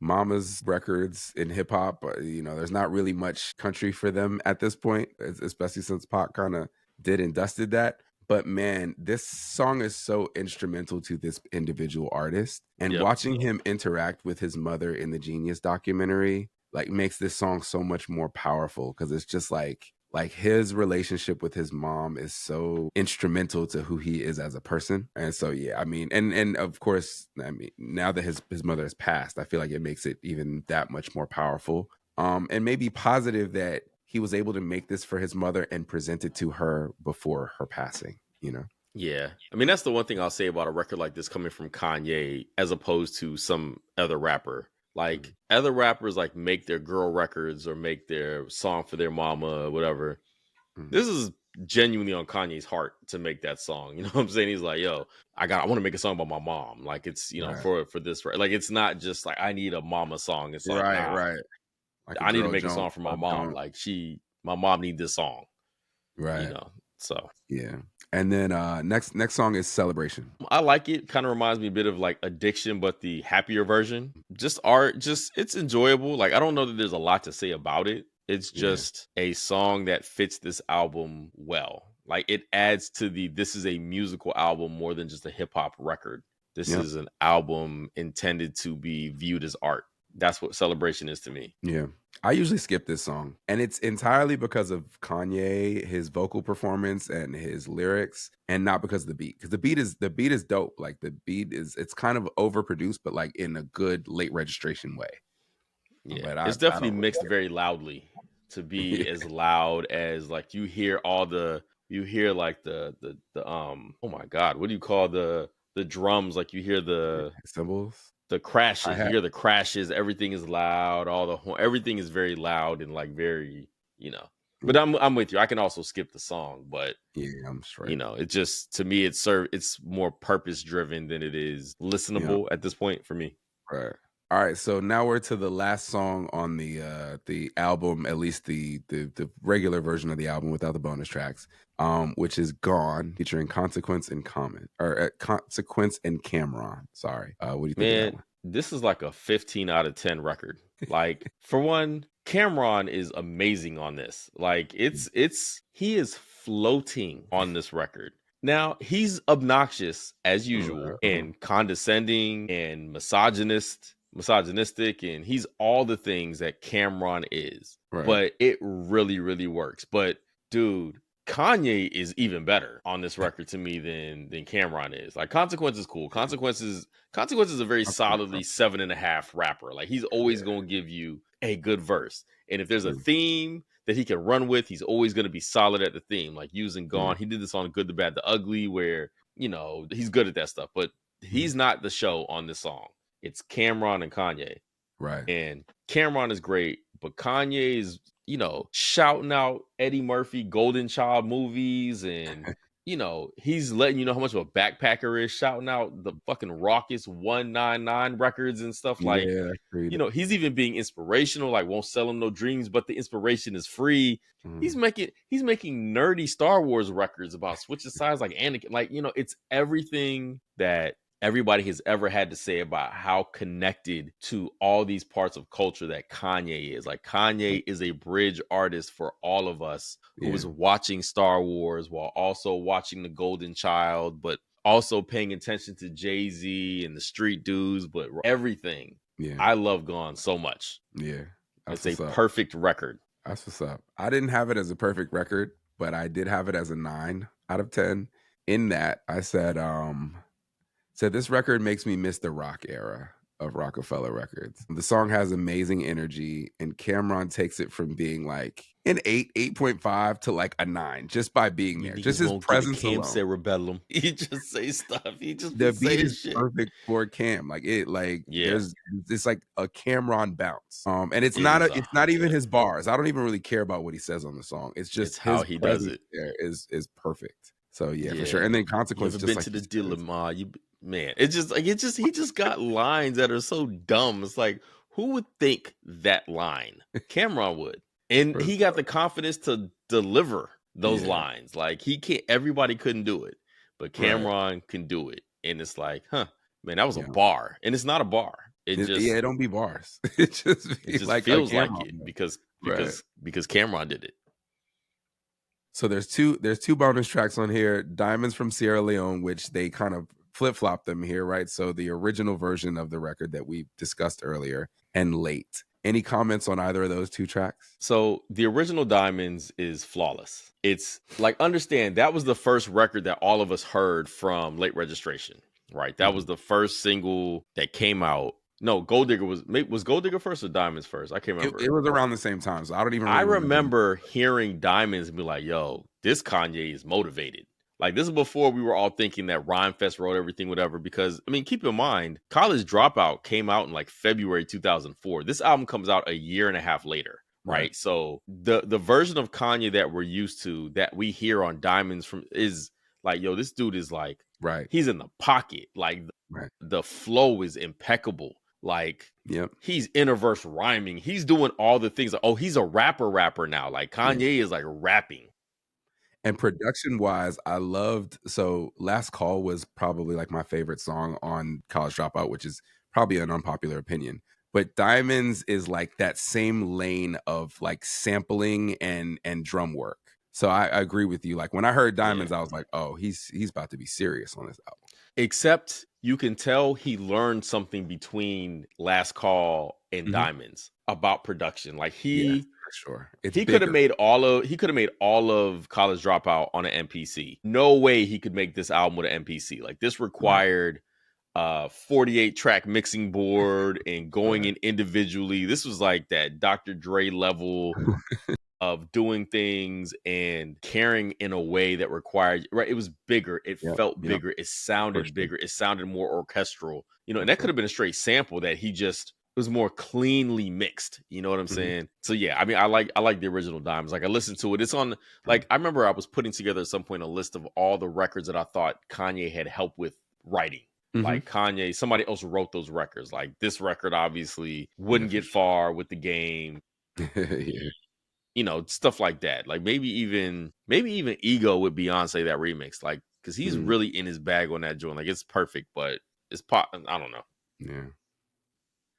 Mama's records in hip hop, there's not really much country for them at this point, especially since Pac kind of did and dusted that. But man, this song is so instrumental to this individual artist. And Yep. watching him interact with his mother in the Genius documentary, like makes this song so much more powerful because it's just like his relationship with his mom is so instrumental to who he is as a person. And so yeah, I mean, and of course, I mean, now that his mother has passed, I feel like it makes it even that much more powerful. And maybe positive that he was able to make this for his mother and present it to her before her passing. Yeah. I mean, that's the one thing I'll say about a record like this coming from Kanye as opposed to some other rapper. Like Mhm. other rappers like make their girl records or make their song for their mama, whatever. Mhm. This is genuinely on Kanye's heart to make that song. You know what I'm saying? He's like, yo, I want to make a song about my mom. Like it's, Right. for this, right? Like it's not just like I need a mama song. It's like, Right, nah, right. Like a I need to girl make a joint, song for my pop mom. joint. Like my mom need this song, you Right. know. So Yeah. And then next song is Celebration. I like it. Kind of reminds me a bit of like Addiction, but the happier version. Just art, just it's enjoyable. Like I don't know that there's a lot to say about it. It's Yeah. just a song that fits this album well. Like it adds to this is a musical album more than just a hip hop record. This Yep. is an album intended to be viewed as art. That's what Celebration is to me. Yeah. I usually skip this song, and it's entirely because of Kanye, his vocal performance and his lyrics, and not because of the beat. Because the beat is dope. Like it's kind of overproduced, but like in a good late registration way. Yeah, But it's I definitely don't really mixed very loudly to be care. as loud as like you hear like the oh my god, what do you call the drums? Like you hear Yeah. Cymbals, the hi crashes, you hat. hear the crashes, everything is loud, everything is very loud and like very, But I'm with you. I can also skip the song, but Yeah, I'm straight. it just to me it's more purpose driven than it is Yeah, listenable at this point for me. right. All right, so now we're to the last song on the album, at least the regular version of the album without the bonus tracks, which is "Gone," featuring Consequence and Consequence and Cameron. Sorry, what do you think of that Man, one? this is like a 15 out of 10 record. Like, for one, Cameron is amazing on this. Like, he is floating on this record. Now, he's obnoxious as usual Uh-huh. and condescending and misogynistic, and he's all the things that Cameron is. Right. But it really, really works. But dude, Kanye is even better on this record to me than Cameron is. Like, Consequence is cool. Yeah. Consequence is a very Consequence, solidly 7.5 rapper. Like, he's always yeah. gonna give you a good verse. And if there's a True. theme that he can run with, he's always gonna be solid at the theme. Like using Yeah. Gone. He did this on Good, the Bad, the Ugly, where he's good at that stuff. But Mhm. he's not the show on this song. It's Cameron and Kanye. Right. And Cameron is great, but Kanye is, shouting out Eddie Murphy Golden Child movies, and he's letting you know how much of a backpacker is, shouting out the fucking raucous 199 records and stuff. Like, Yeah. Agreed. he's even being inspirational, like won't sell him no dreams, but the inspiration is free. Mhm. He's making nerdy Star Wars records about switching sides like Anakin. Like, it's everything that everybody has ever had to say about how connected to all these parts of culture that Kanye is. Like, Kanye is a bridge artist for all of us who Yeah. was watching Star Wars while also watching The Golden Child, but also paying attention to Jay-Z and the street dudes, but everything. Yeah. I love Gone so much. Yeah. That's It's a what's up. perfect record. That's what's up. I didn't have it as a perfect record, but I did have it as a 9 out of 10. In that, I said this record makes me miss the rock era of Rockefeller Records. The song has amazing energy, and Cameron takes it from being like an 8, 8.5 to like a 9 just by being You there. Just niggas his won't get it. presence Cam alone. cerebellum. He just say stuff. He just be The beat saying is shit. perfect for Cam. Yeah, There's it's like a Cameron bounce. And it is. it's not even Yeah, his bars. I don't even really care about what he says on the song. It's it's just how his he does presence it. there is perfect. So yeah, for sure. Yeah. And then You Consequence, ever just been like to you the said, dealer, is ma? Man, he just got lines that are so dumb. It's like, who would think that line? Cameron would. And for he got the confidence to deliver those yeah, lines. Like, he can't, everybody couldn't do it, but right. Cameron can do it. And it's like, huh, man, that was a Yeah. bar. And it's not a bar. It Yeah, just it don't be bars. It just it be just like a feels like Cameron it bar. because Right. Cameron did it. So there's two bonus tracks on here, Diamonds from Sierra Leone, which they kind of flip-flop them here, right? So the original version of the record that we discussed earlier, and Late. Any comments on either of those two tracks? So the original Diamonds is flawless. It's like, understand, that was the first record that all of us heard from Late Registration, right? That was Mhm. the first single that came out. No, Gold Digger was Gold Digger first or Diamonds first? I can't It remember. was around the same time, so I don't even I really remember. remember hearing Diamonds and be like, yo, this Kanye is motivated. Like, this is before we were all thinking that Rhymefest wrote everything, whatever. Because, I mean, keep in mind, College Dropout came out in like February 2004. This album comes out a year and a half later, Right, right? So the version of Kanye that we're used to, that we hear on Diamonds from, is like, yo, this dude is like, right, he's in the pocket. Like, right. the flow is impeccable. Like, Yep. he's interverse rhyming. He's doing all the things. Oh, he's a rapper now. Like, Yeah. Kanye is like rapping. And production-wise, I loved so Last Call was probably, like, my favorite song on College Dropout, which is probably an unpopular opinion. But Diamonds is, like, that same lane of, like, sampling and drum work. So I agree with you. Like, when I heard Yeah. Diamonds, I was like, "Oh, he's about to be serious on this album." Except you can tell he learned something between Last Call and Mhm. Diamonds about production. Like, Yes, for sure. It's he could have bigger. made all of College Dropout on an MPC. No way he could make this album with an MPC. Like, this Right, required 48 track mixing board and going right. in individually. This was like that Dr. Dre level of doing things and caring in a way that required, right? It was bigger, it Yep, felt yep, bigger, it for sounded sure, bigger, it sounded more orchestral, for and that could sure. have been a straight sample that he just, it was more cleanly mixed, you know what I'm Mhm, saying? So yeah, I mean, I like the original Diamonds. Like, I listened to it, it's on, right. like, I remember I was putting together at some point a list of all the records that I thought Kanye had helped with writing. Mhm. like Kanye, somebody else wrote those records. Like this record obviously Yeah, wouldn't for get sure. far with the game, Yeah. stuff like that. Like maybe even Ego with Beyonce that remix, like because he's Mm, really in his bag on that joint. Like it's perfect, but it's pop. I don't know. yeah.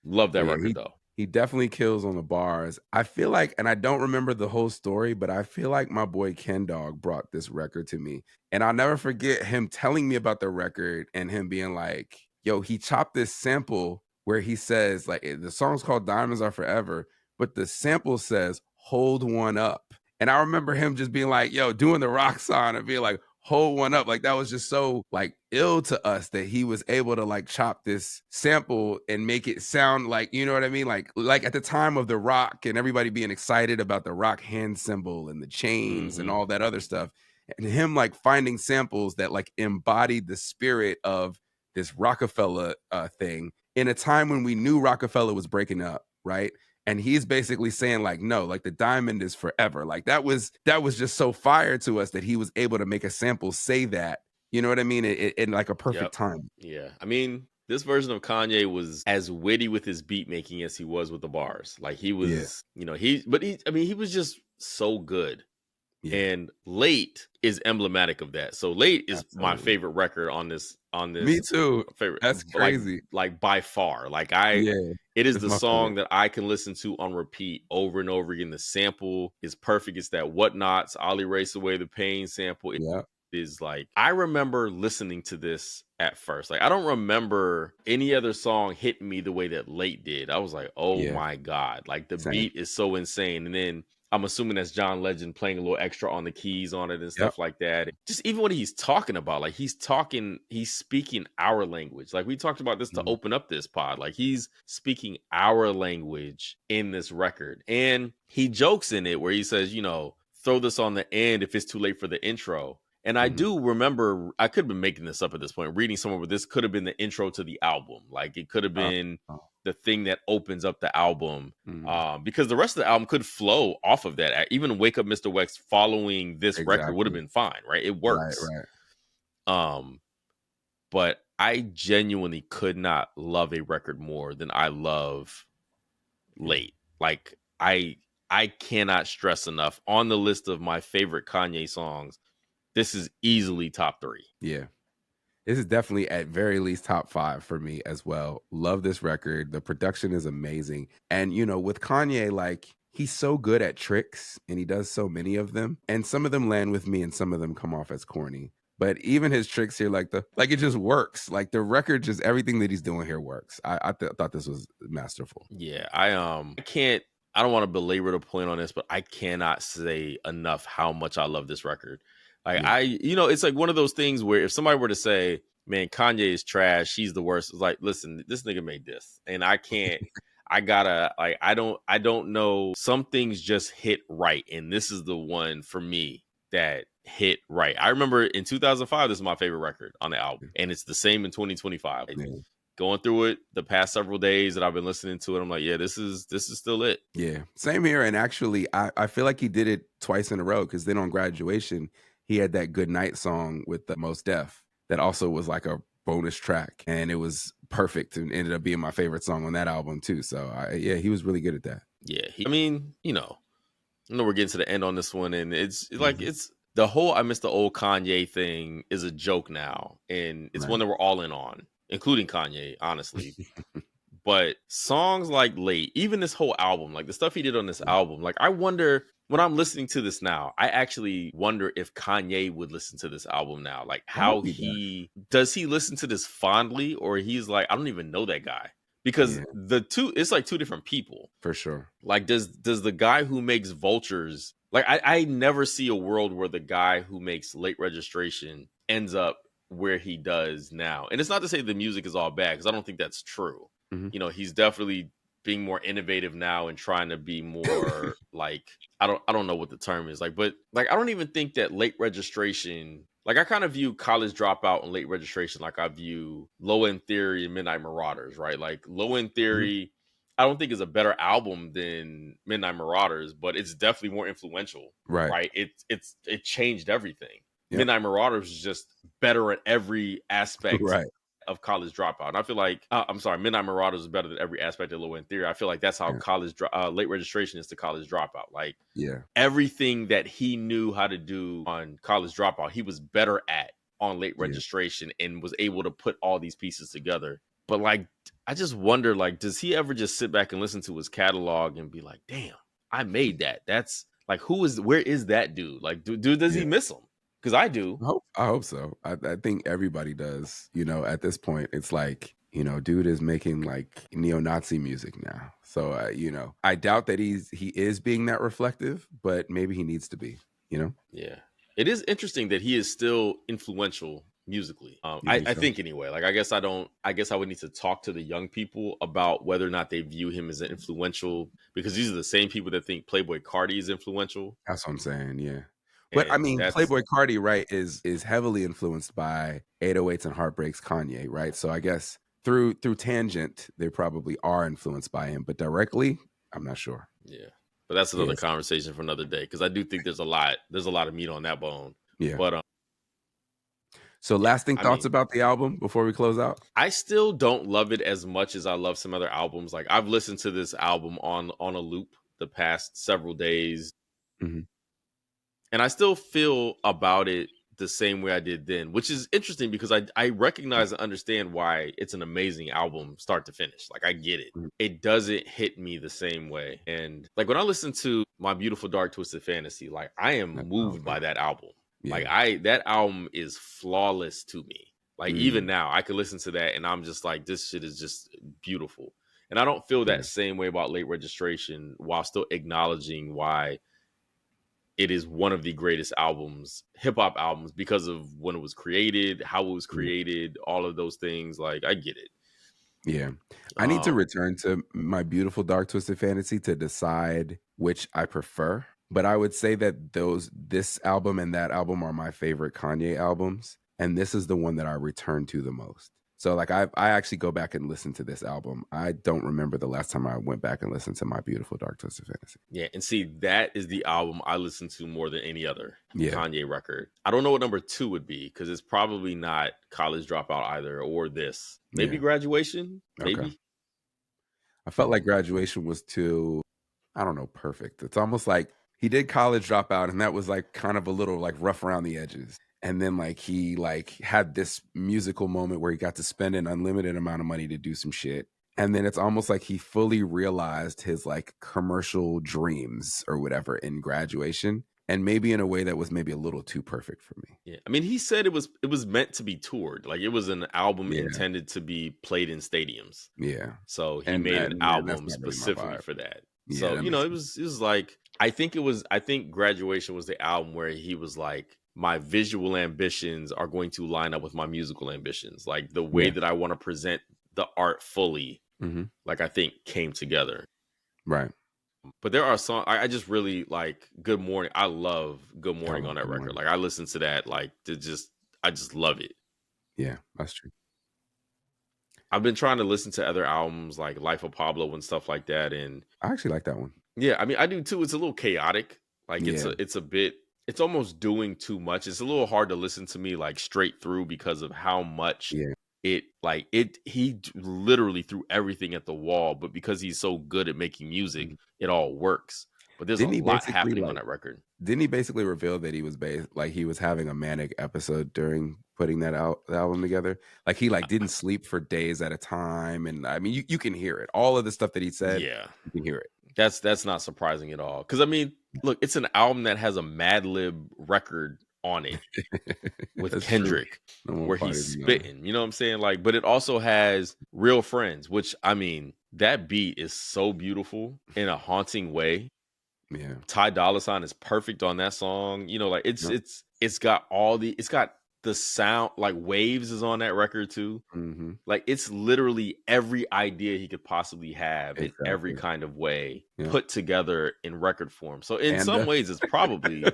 Love that Yeah, record though. he definitely kills on the bars. I feel like, and I don't remember the whole story, but I feel like my boy Ken Dog brought this record to me, and I'll never forget him telling me about the record and him being like, "Yo, he chopped this sample where he says like the song's called Diamonds Are Forever, but the sample says Hold One Up." And I remember him just being like, "Yo," doing the rock sign and being like, "Hold One Up." Like that was just so like ill to us that he was able to like chop this sample and make it sound like, you know what I mean? Like at the time of the rock and everybody being excited about the rock hand symbol and the chains and Hmm. all that other stuff. And him like finding samples that like embodied the spirit of this Rockefeller thing in a time when we knew Rockefeller was breaking up, right? And he's basically saying like, no, like the diamond is forever. Like that was just so fire to us that he was able to make a sample say that, you know what I mean, in like a perfect Yep. time. Yeah. I mean, this version of Kanye was as witty with his beat making as he was with the bars. Like he Yeah, was, he was just so good. yeah, And Late is emblematic of that. So Late is my absolutely. favorite record on this Me too. favorite, That's crazy. like by far. Yeah, It is it's the my favorite. song that I can listen to on repeat over and over again. The sample is perfect. It's that Whatnots, Ollie Race Away the Pain sample. Yeah, Is like I remember listening to this at first. Like I don't remember any other song hitting me the way that Late did. I was like, "Oh yeah, my god." Like the same. beat is so insane. And then I'm assuming that's John Legend playing a little extra on the keys on it and Yep. stuff like that. Just even what he's talking about, like he's speaking our language. Like we talked about this to Mhm, open up this pod. Like he's speaking our language in this record. And he jokes in it where he says, throw this on the end if it's too late for the intro. And I mhm. do remember, I could have been making this up at this point, reading somewhere where this could have been the intro to the album. Like it could have Uh, been oh, the thing that opens up the album. mhm. Because the rest of the album could flow off of that. Even Wake Up Mr. Wex following this record would have Exactly. been fine, right? It Right, works. right. Um, but I genuinely could not love a record more than I love Yeah, Late. Like I cannot stress enough on the list of my favorite Kanye songs. This is easily top 3. yeah. This is definitely at very least top 5 for me as well. Love this record. The production is amazing. And, with Kanye, like, he's so good at tricks and he does so many of them. And some of them land with me and some of them come off as corny. But even his tricks here, like it just works. Like the record, just everything that he's doing here works. I thought this was masterful. Yeah, I can't I don't want to belabor the point on this, but I cannot say enough how much I love this record. Like Yeah. it's like one of those things where if somebody were to say, "Man, Kanye is trash, he's the worst." It's like, "Listen, this nigga made this." And I can't I gotta like I don't know. Some things just hit right, and this is the one for me that hit right. I remember in 2005 this is my favorite record on the album, and it's the same in 2025. Yeah. Going through it the past several days that I've been listening to it, I'm like, yeah, this is still it. Yeah, same here. And actually, I feel like he did it twice in a row because then on graduation, he had that Good Night song with the Most Def that also was like a bonus track, and it was perfect and ended up being my favorite song on that album too. So yeah, he was really good at that. Yeah, I know we're getting to the end on this one, and it's like Mhm. it's the whole "I miss the old Kanye" thing is a joke now, and it's one Right. that we're all in on, including Kanye, honestly. But songs like Late, even this whole album, like the stuff he did on this album, like I wonder when I'm listening to this now, I actually wonder if Kanye would listen to this album now. Like I hope how he does. he does he listen to this fondly, or he's like, I don't even know that guy. Because Yeah, the two it's like two different people. for sure. Like does the guy who makes Vultures, like I never see a world where the guy who makes Late Registration ends up where he does now. And it's not to say the music is all bad, because I don't think that's true. Mhm. He's definitely being more innovative now and trying to be more like I don't know what the term is, like, but like I don't even think that Late Registration, like I kind of view College Dropout and Late Registration like I view Low End Theory and Midnight Marauders, right? Like Low End Mhm. Theory I don't think is a better album than Midnight Marauders, but it's definitely more influential, Right. right? It changed everything. Yep. Midnight Marauders is just better at every aspect Right. of College Dropout. And I feel like, I'm sorry, Midnight Marauders is better than every aspect of Low End Theory. I feel like that's how Yeah. Late Registration is to College Dropout. Like, Yeah. everything that he knew how to do on College Dropout, he was better at on Late Yeah. Registration and was able to put all these pieces together. But like, I just wonder, like, does he ever just sit back and listen to his catalog and be like, damn, I made that. That's like, where is that dude? Like, does Yeah. he miss him? Because I do. I hope so. I think everybody does. At this point, it's like, dude is making like neo-Nazi music now. So, I doubt that he is being that reflective, but maybe he needs to be. Yeah. It is interesting that he is still influential musically. You think I so? think anyway. Like, I guess I would need to talk to the young people about whether or not they view him as an influential, because these are the same people that think Playboy Cardi is influential. That's what I'm saying. Yeah. But I And mean, that's Playboy Cardi, right, is heavily influenced by 808s and Heartbreaks Kanye, right? So I guess through tangent, they probably are influenced by him, but directly, I'm not sure. Yeah. But that's another Yes. conversation for another day, because I do think there's a lot of meat on that bone. Yeah. But So yeah, lasting I thoughts mean, about the album before we close out? I still don't love it as much as I love some other albums. Like, I've listened to this album on a loop the past several days, Mhm. and I still feel about it the same way I did then, which is interesting because I recognize and understand why it's an amazing album start to finish. Like, I get it. Mhm. It doesn't hit me the same way. And like, when I listen to My Beautiful Dark Twisted Fantasy, like, I am That's moved powerful. by that album. Like, Yeah. that album is flawless to me. Like, even Mm. now I could listen to that and I'm just like, this shit is just beautiful. And I don't feel Yeah. that same way about Late Registration, while still acknowledging why it is one of the greatest albums, hip hop albums, because of when it was created, how it was Yeah. created, all of those things. Like, I get it. Yeah. I need to Um, return to My Beautiful Dark Twisted Fantasy to decide which I prefer. But I would say that this album and that album are my favorite Kanye albums. And this is the one that I return to the most. So like I actually go back and listen to this album. I don't remember the last time I went back and listened to My Beautiful Dark Twisted Fantasy. yeah, and see, that is the album I listen to more than any other Yeah. Kanye record. I don't know what number 2 would be, because it's probably not College Dropout either, or this. Maybe Yeah. Graduation. Okay. Maybe. I felt like Graduation was too, I don't know, perfect. It's almost like he did College Dropout, and that was like kind of a little like rough around the edges. And then like he like had this musical moment where he got to spend an unlimited amount of money to do some shit. And then it's almost like he fully realized his like commercial dreams or whatever in Graduation. And maybe in a way that was maybe a little too perfect for me. Yeah, I mean, he said it was meant to be toured. Like, it was an album Yeah. intended to be played in stadiums. Yeah. So he And made an that's album not really my specifically vibe. for that. Yeah, So, that makes it sense. was like, I think Graduation was the album where he was like, my visual ambitions are going to line up with my musical ambitions. Like, the way Yeah. that I want to present the art fully, Hmm. like, I think came together. Right. But there are songs I just really like. Good Morning. I love Good I Morning love on that Good record. Morning. Like, I listen to that, like, I just love it. Yeah, that's true. I've been trying to listen to other albums like Life of Pablo and stuff like that. And I actually like that one. yeah, I mean, I do too. It's a little chaotic. Like, Yeah. it's a bit, it's almost doing too much. It's a little hard to listen to me like straight through, because of how much Yeah. he literally threw everything at the wall, but because he's so good at making music, Mhm. it all works. But there's a Didn't he lot basically happening on like that record. didn't he basically reveal that he was he was having a manic episode during putting the album together? Like he like didn't sleep for days at a time, and I mean you can hear it. All of the stuff that he said, Yeah. you can hear it. That's not surprising at all. Because I mean, look, it's an album that has a Mad Lib record on it with That's true. Kendrick, No more where he's parties than another. spitting. You know what I'm saying? Like, but it also has Real Friends, which, I mean, that beat is so beautiful in a haunting way. Yeah. Ty Dolla $ign is perfect on that song. Like, Yep. it's got the sound, like Waves is on that record too. Hmm. Like, it's literally every idea he could possibly have in every Exactly. kind of way Yeah. put together in record form. So in some Panda. ways, it's probably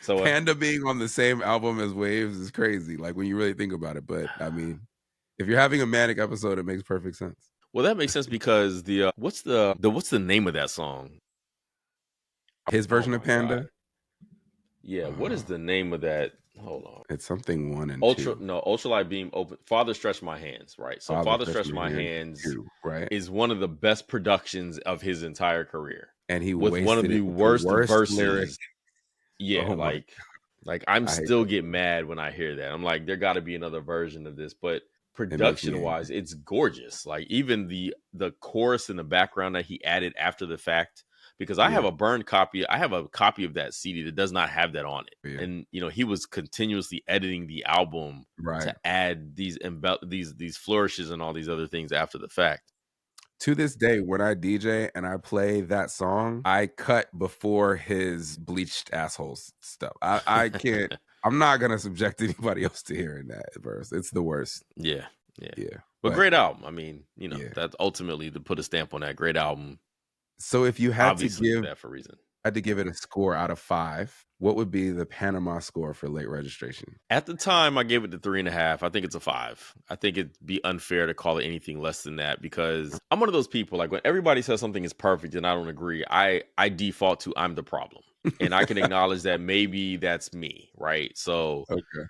so. Panda being on the same album as Waves is crazy. Like when you really think about it. But I mean, if you're having a manic episode, it makes perfect sense. Well, that makes sense, because the what's the name of that song? His Oh version of my god, Panda. yeah. What is Uh, the name of that? hold on. It's something 1 and 2. Ultralight beam open. Father stretched my hands, right? So Father Father Stretch stretched My my Hand hands 2, right? is one of the best productions of his entire career, And he with one of wasted the it with the worst worst lyric. verses. Yeah, Oh my, like I'm I hate still that get song. mad when I hear that. I'm like, there got to be another version of this. But It makes me production angry. wise, it's gorgeous. Like even the chorus in the background that he added after the fact, because I have Yeah, a burned copy. I have a copy of that CD that does not have that on it. yeah. And he was continuously editing the album Right. to add these flourishes and all these other things after the fact. To this day, when I DJ and I play that song, I cut before his bleached assholes stuff. I can't. I'm not gonna subject anybody else to hearing that verse. It's the worst. Yeah, yeah. Yeah, But but great album. I mean, yeah. that's ultimately to put a stamp on that great album. So if you Obviously, bad for a reason. had to give it a score out of 5, what would be the Panama score for Late Registration? At the time, I gave it the 3.5. I think it's a 5. I think it'd be unfair to call it anything less than that because I'm one of those people. Like when everybody says something is perfect and I don't agree, I default to I'm the problem, and I can acknowledge that maybe that's me, right? So Okay.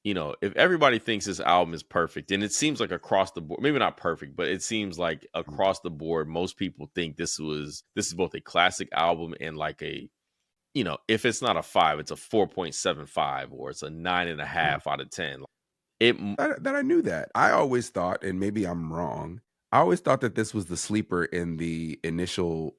if everybody thinks this album is perfect, and it seems like across the board, maybe not perfect, but it seems like Mm, across the board, most people think this is both a classic album and like if it's not a 5, it's a 4.75 or it's a nine and a wow. half out of 10. It That I knew that. I always thought, and maybe I'm wrong, I always thought that this was the sleeper in the initial,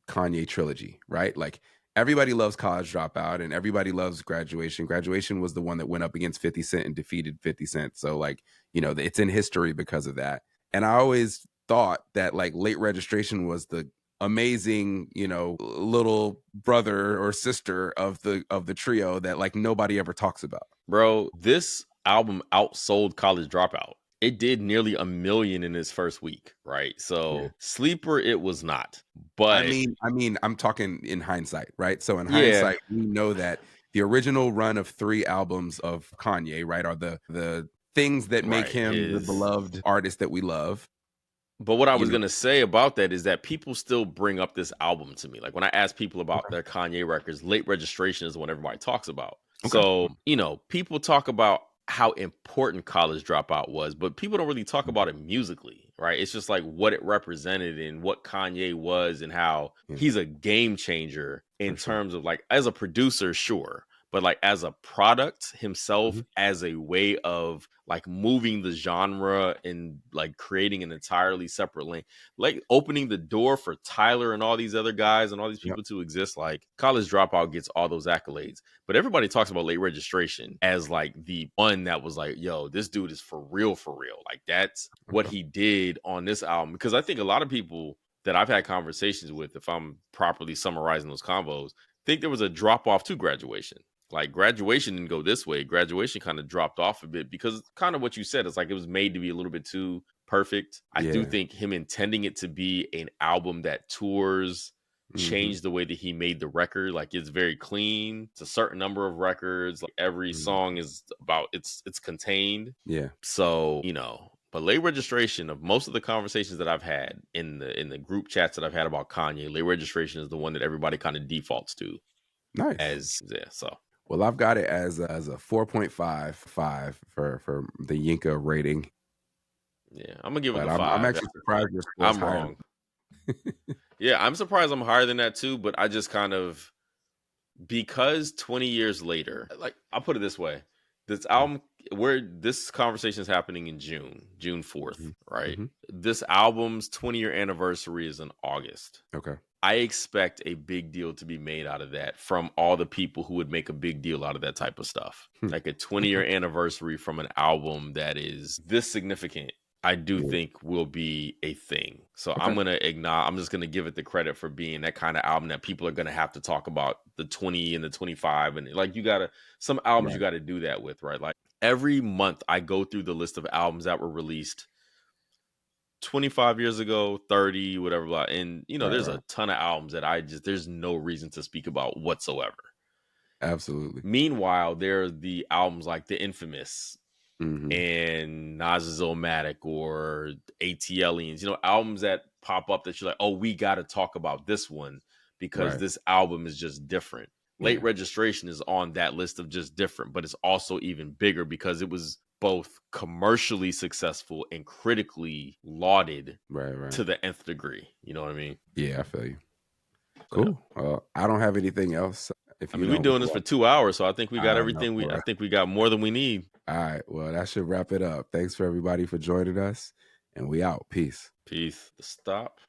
Kanye trilogy, right? Like, everybody loves College Dropout and everybody loves Graduation. Graduation was the one that went up against 50 Cent and defeated 50 Cent, so, like, it's in history because of that, and I always thought that, like, Late Registration was the amazing, little brother or sister of the trio that, like, nobody ever talks about. Bro, this album outsold College Dropout. It did nearly a million in its first week, right? Yeah. So sleeper, it was not. I But mean I mean, I'm talking in hindsight, right? So in yeah, hindsight, we know that the original run of 3 albums of Kanye, right, are the things that make right. him the His beloved artist that we love, But what I you was know. gonna say about that is that people still bring up this album to me. Like when I ask people about Okay, their Kanye records, Late Registration is the one everybody talks about. okay. So, people talk about how important College Dropout was, but people don't really talk about it musically, right? It's just like what it represented and what Kanye was and how Yeah, he's a game changer for in sure. terms of like as a producer, sure, but like as a product himself, Mhm. as a way of like moving the genre and like creating an entirely separate lane, like opening the door for Tyler and all these other guys and all these Yep. people to exist. Like College Dropout gets all those accolades, but everybody talks about Late Registration as like the one that was like, yo, this dude is for real, for real. Like that's what Okay. he did on this album. Because I think a lot of people that I've had conversations with, if I'm properly summarizing those convos, think there was a drop off to Graduation. Like Graduation didn't go this way. Graduation kind of dropped off a bit because kind of what you said is like it was made to be a little bit too perfect. I do Yeah. think him intending it to be an album that tours Mhm. changed the way that he made the record. Like it's very clean. It's a certain number of records. Like every Mhm. song is about it's contained. Yeah. So, but Late Registration, of most of the conversations that I've had in the group chats that I've had about Kanye, Late Registration is the one that everybody kind of defaults to Nice. as yeah. So Well, I've got it as a 4.55 for the Yinka rating, yeah, I'm gonna give it but the I'm 5. actually surprised your score is I'm higher. wrong. Yeah, I'm surprised I'm higher than that too, but I just kind of because 20 years later, like I'll put it this way. This album where this conversation is happening in June 4th, Mhm. right? Mhm. This album's 20-year anniversary is in August. Okay. I expect a big deal to be made out of that from all the people who would make a big deal out of that type of stuff. Hmm. Like a Okay. 20-year anniversary from an album that is this significant, I do Yeah. think will be a thing. So Okay. I'm just gonna give it the credit for being that kind of album that people are gonna have to talk about the 20 and the 25. And like some albums you Right. gotta do that with, right? Like every month I go through the list of albums that were released 25 years ago, 30, whatever, blah. And Right, there's right. a ton of albums that there's no reason to speak about whatsoever. Absolutely. Meanwhile, there are the albums like The Infamous Mhm. and Nas's Illmatic or ATLians, albums that pop up that you're like, oh, we got to talk about this one because Right. this album is just different. Late Yeah. Registration is on that list of just different, but it's also even bigger because it was both commercially successful and critically lauded Right, right. to the nth degree. You know what I mean? Yeah, I feel you. So, yeah. Cool. I don't have anything else. If I you mean, we're don't, doing this for 2 hours, so I think we got I know. everything. All I right. think we got more than we need. All right. Well, that should wrap it up. Thanks for everybody for joining us, and we out. Peace. Peace. Stop.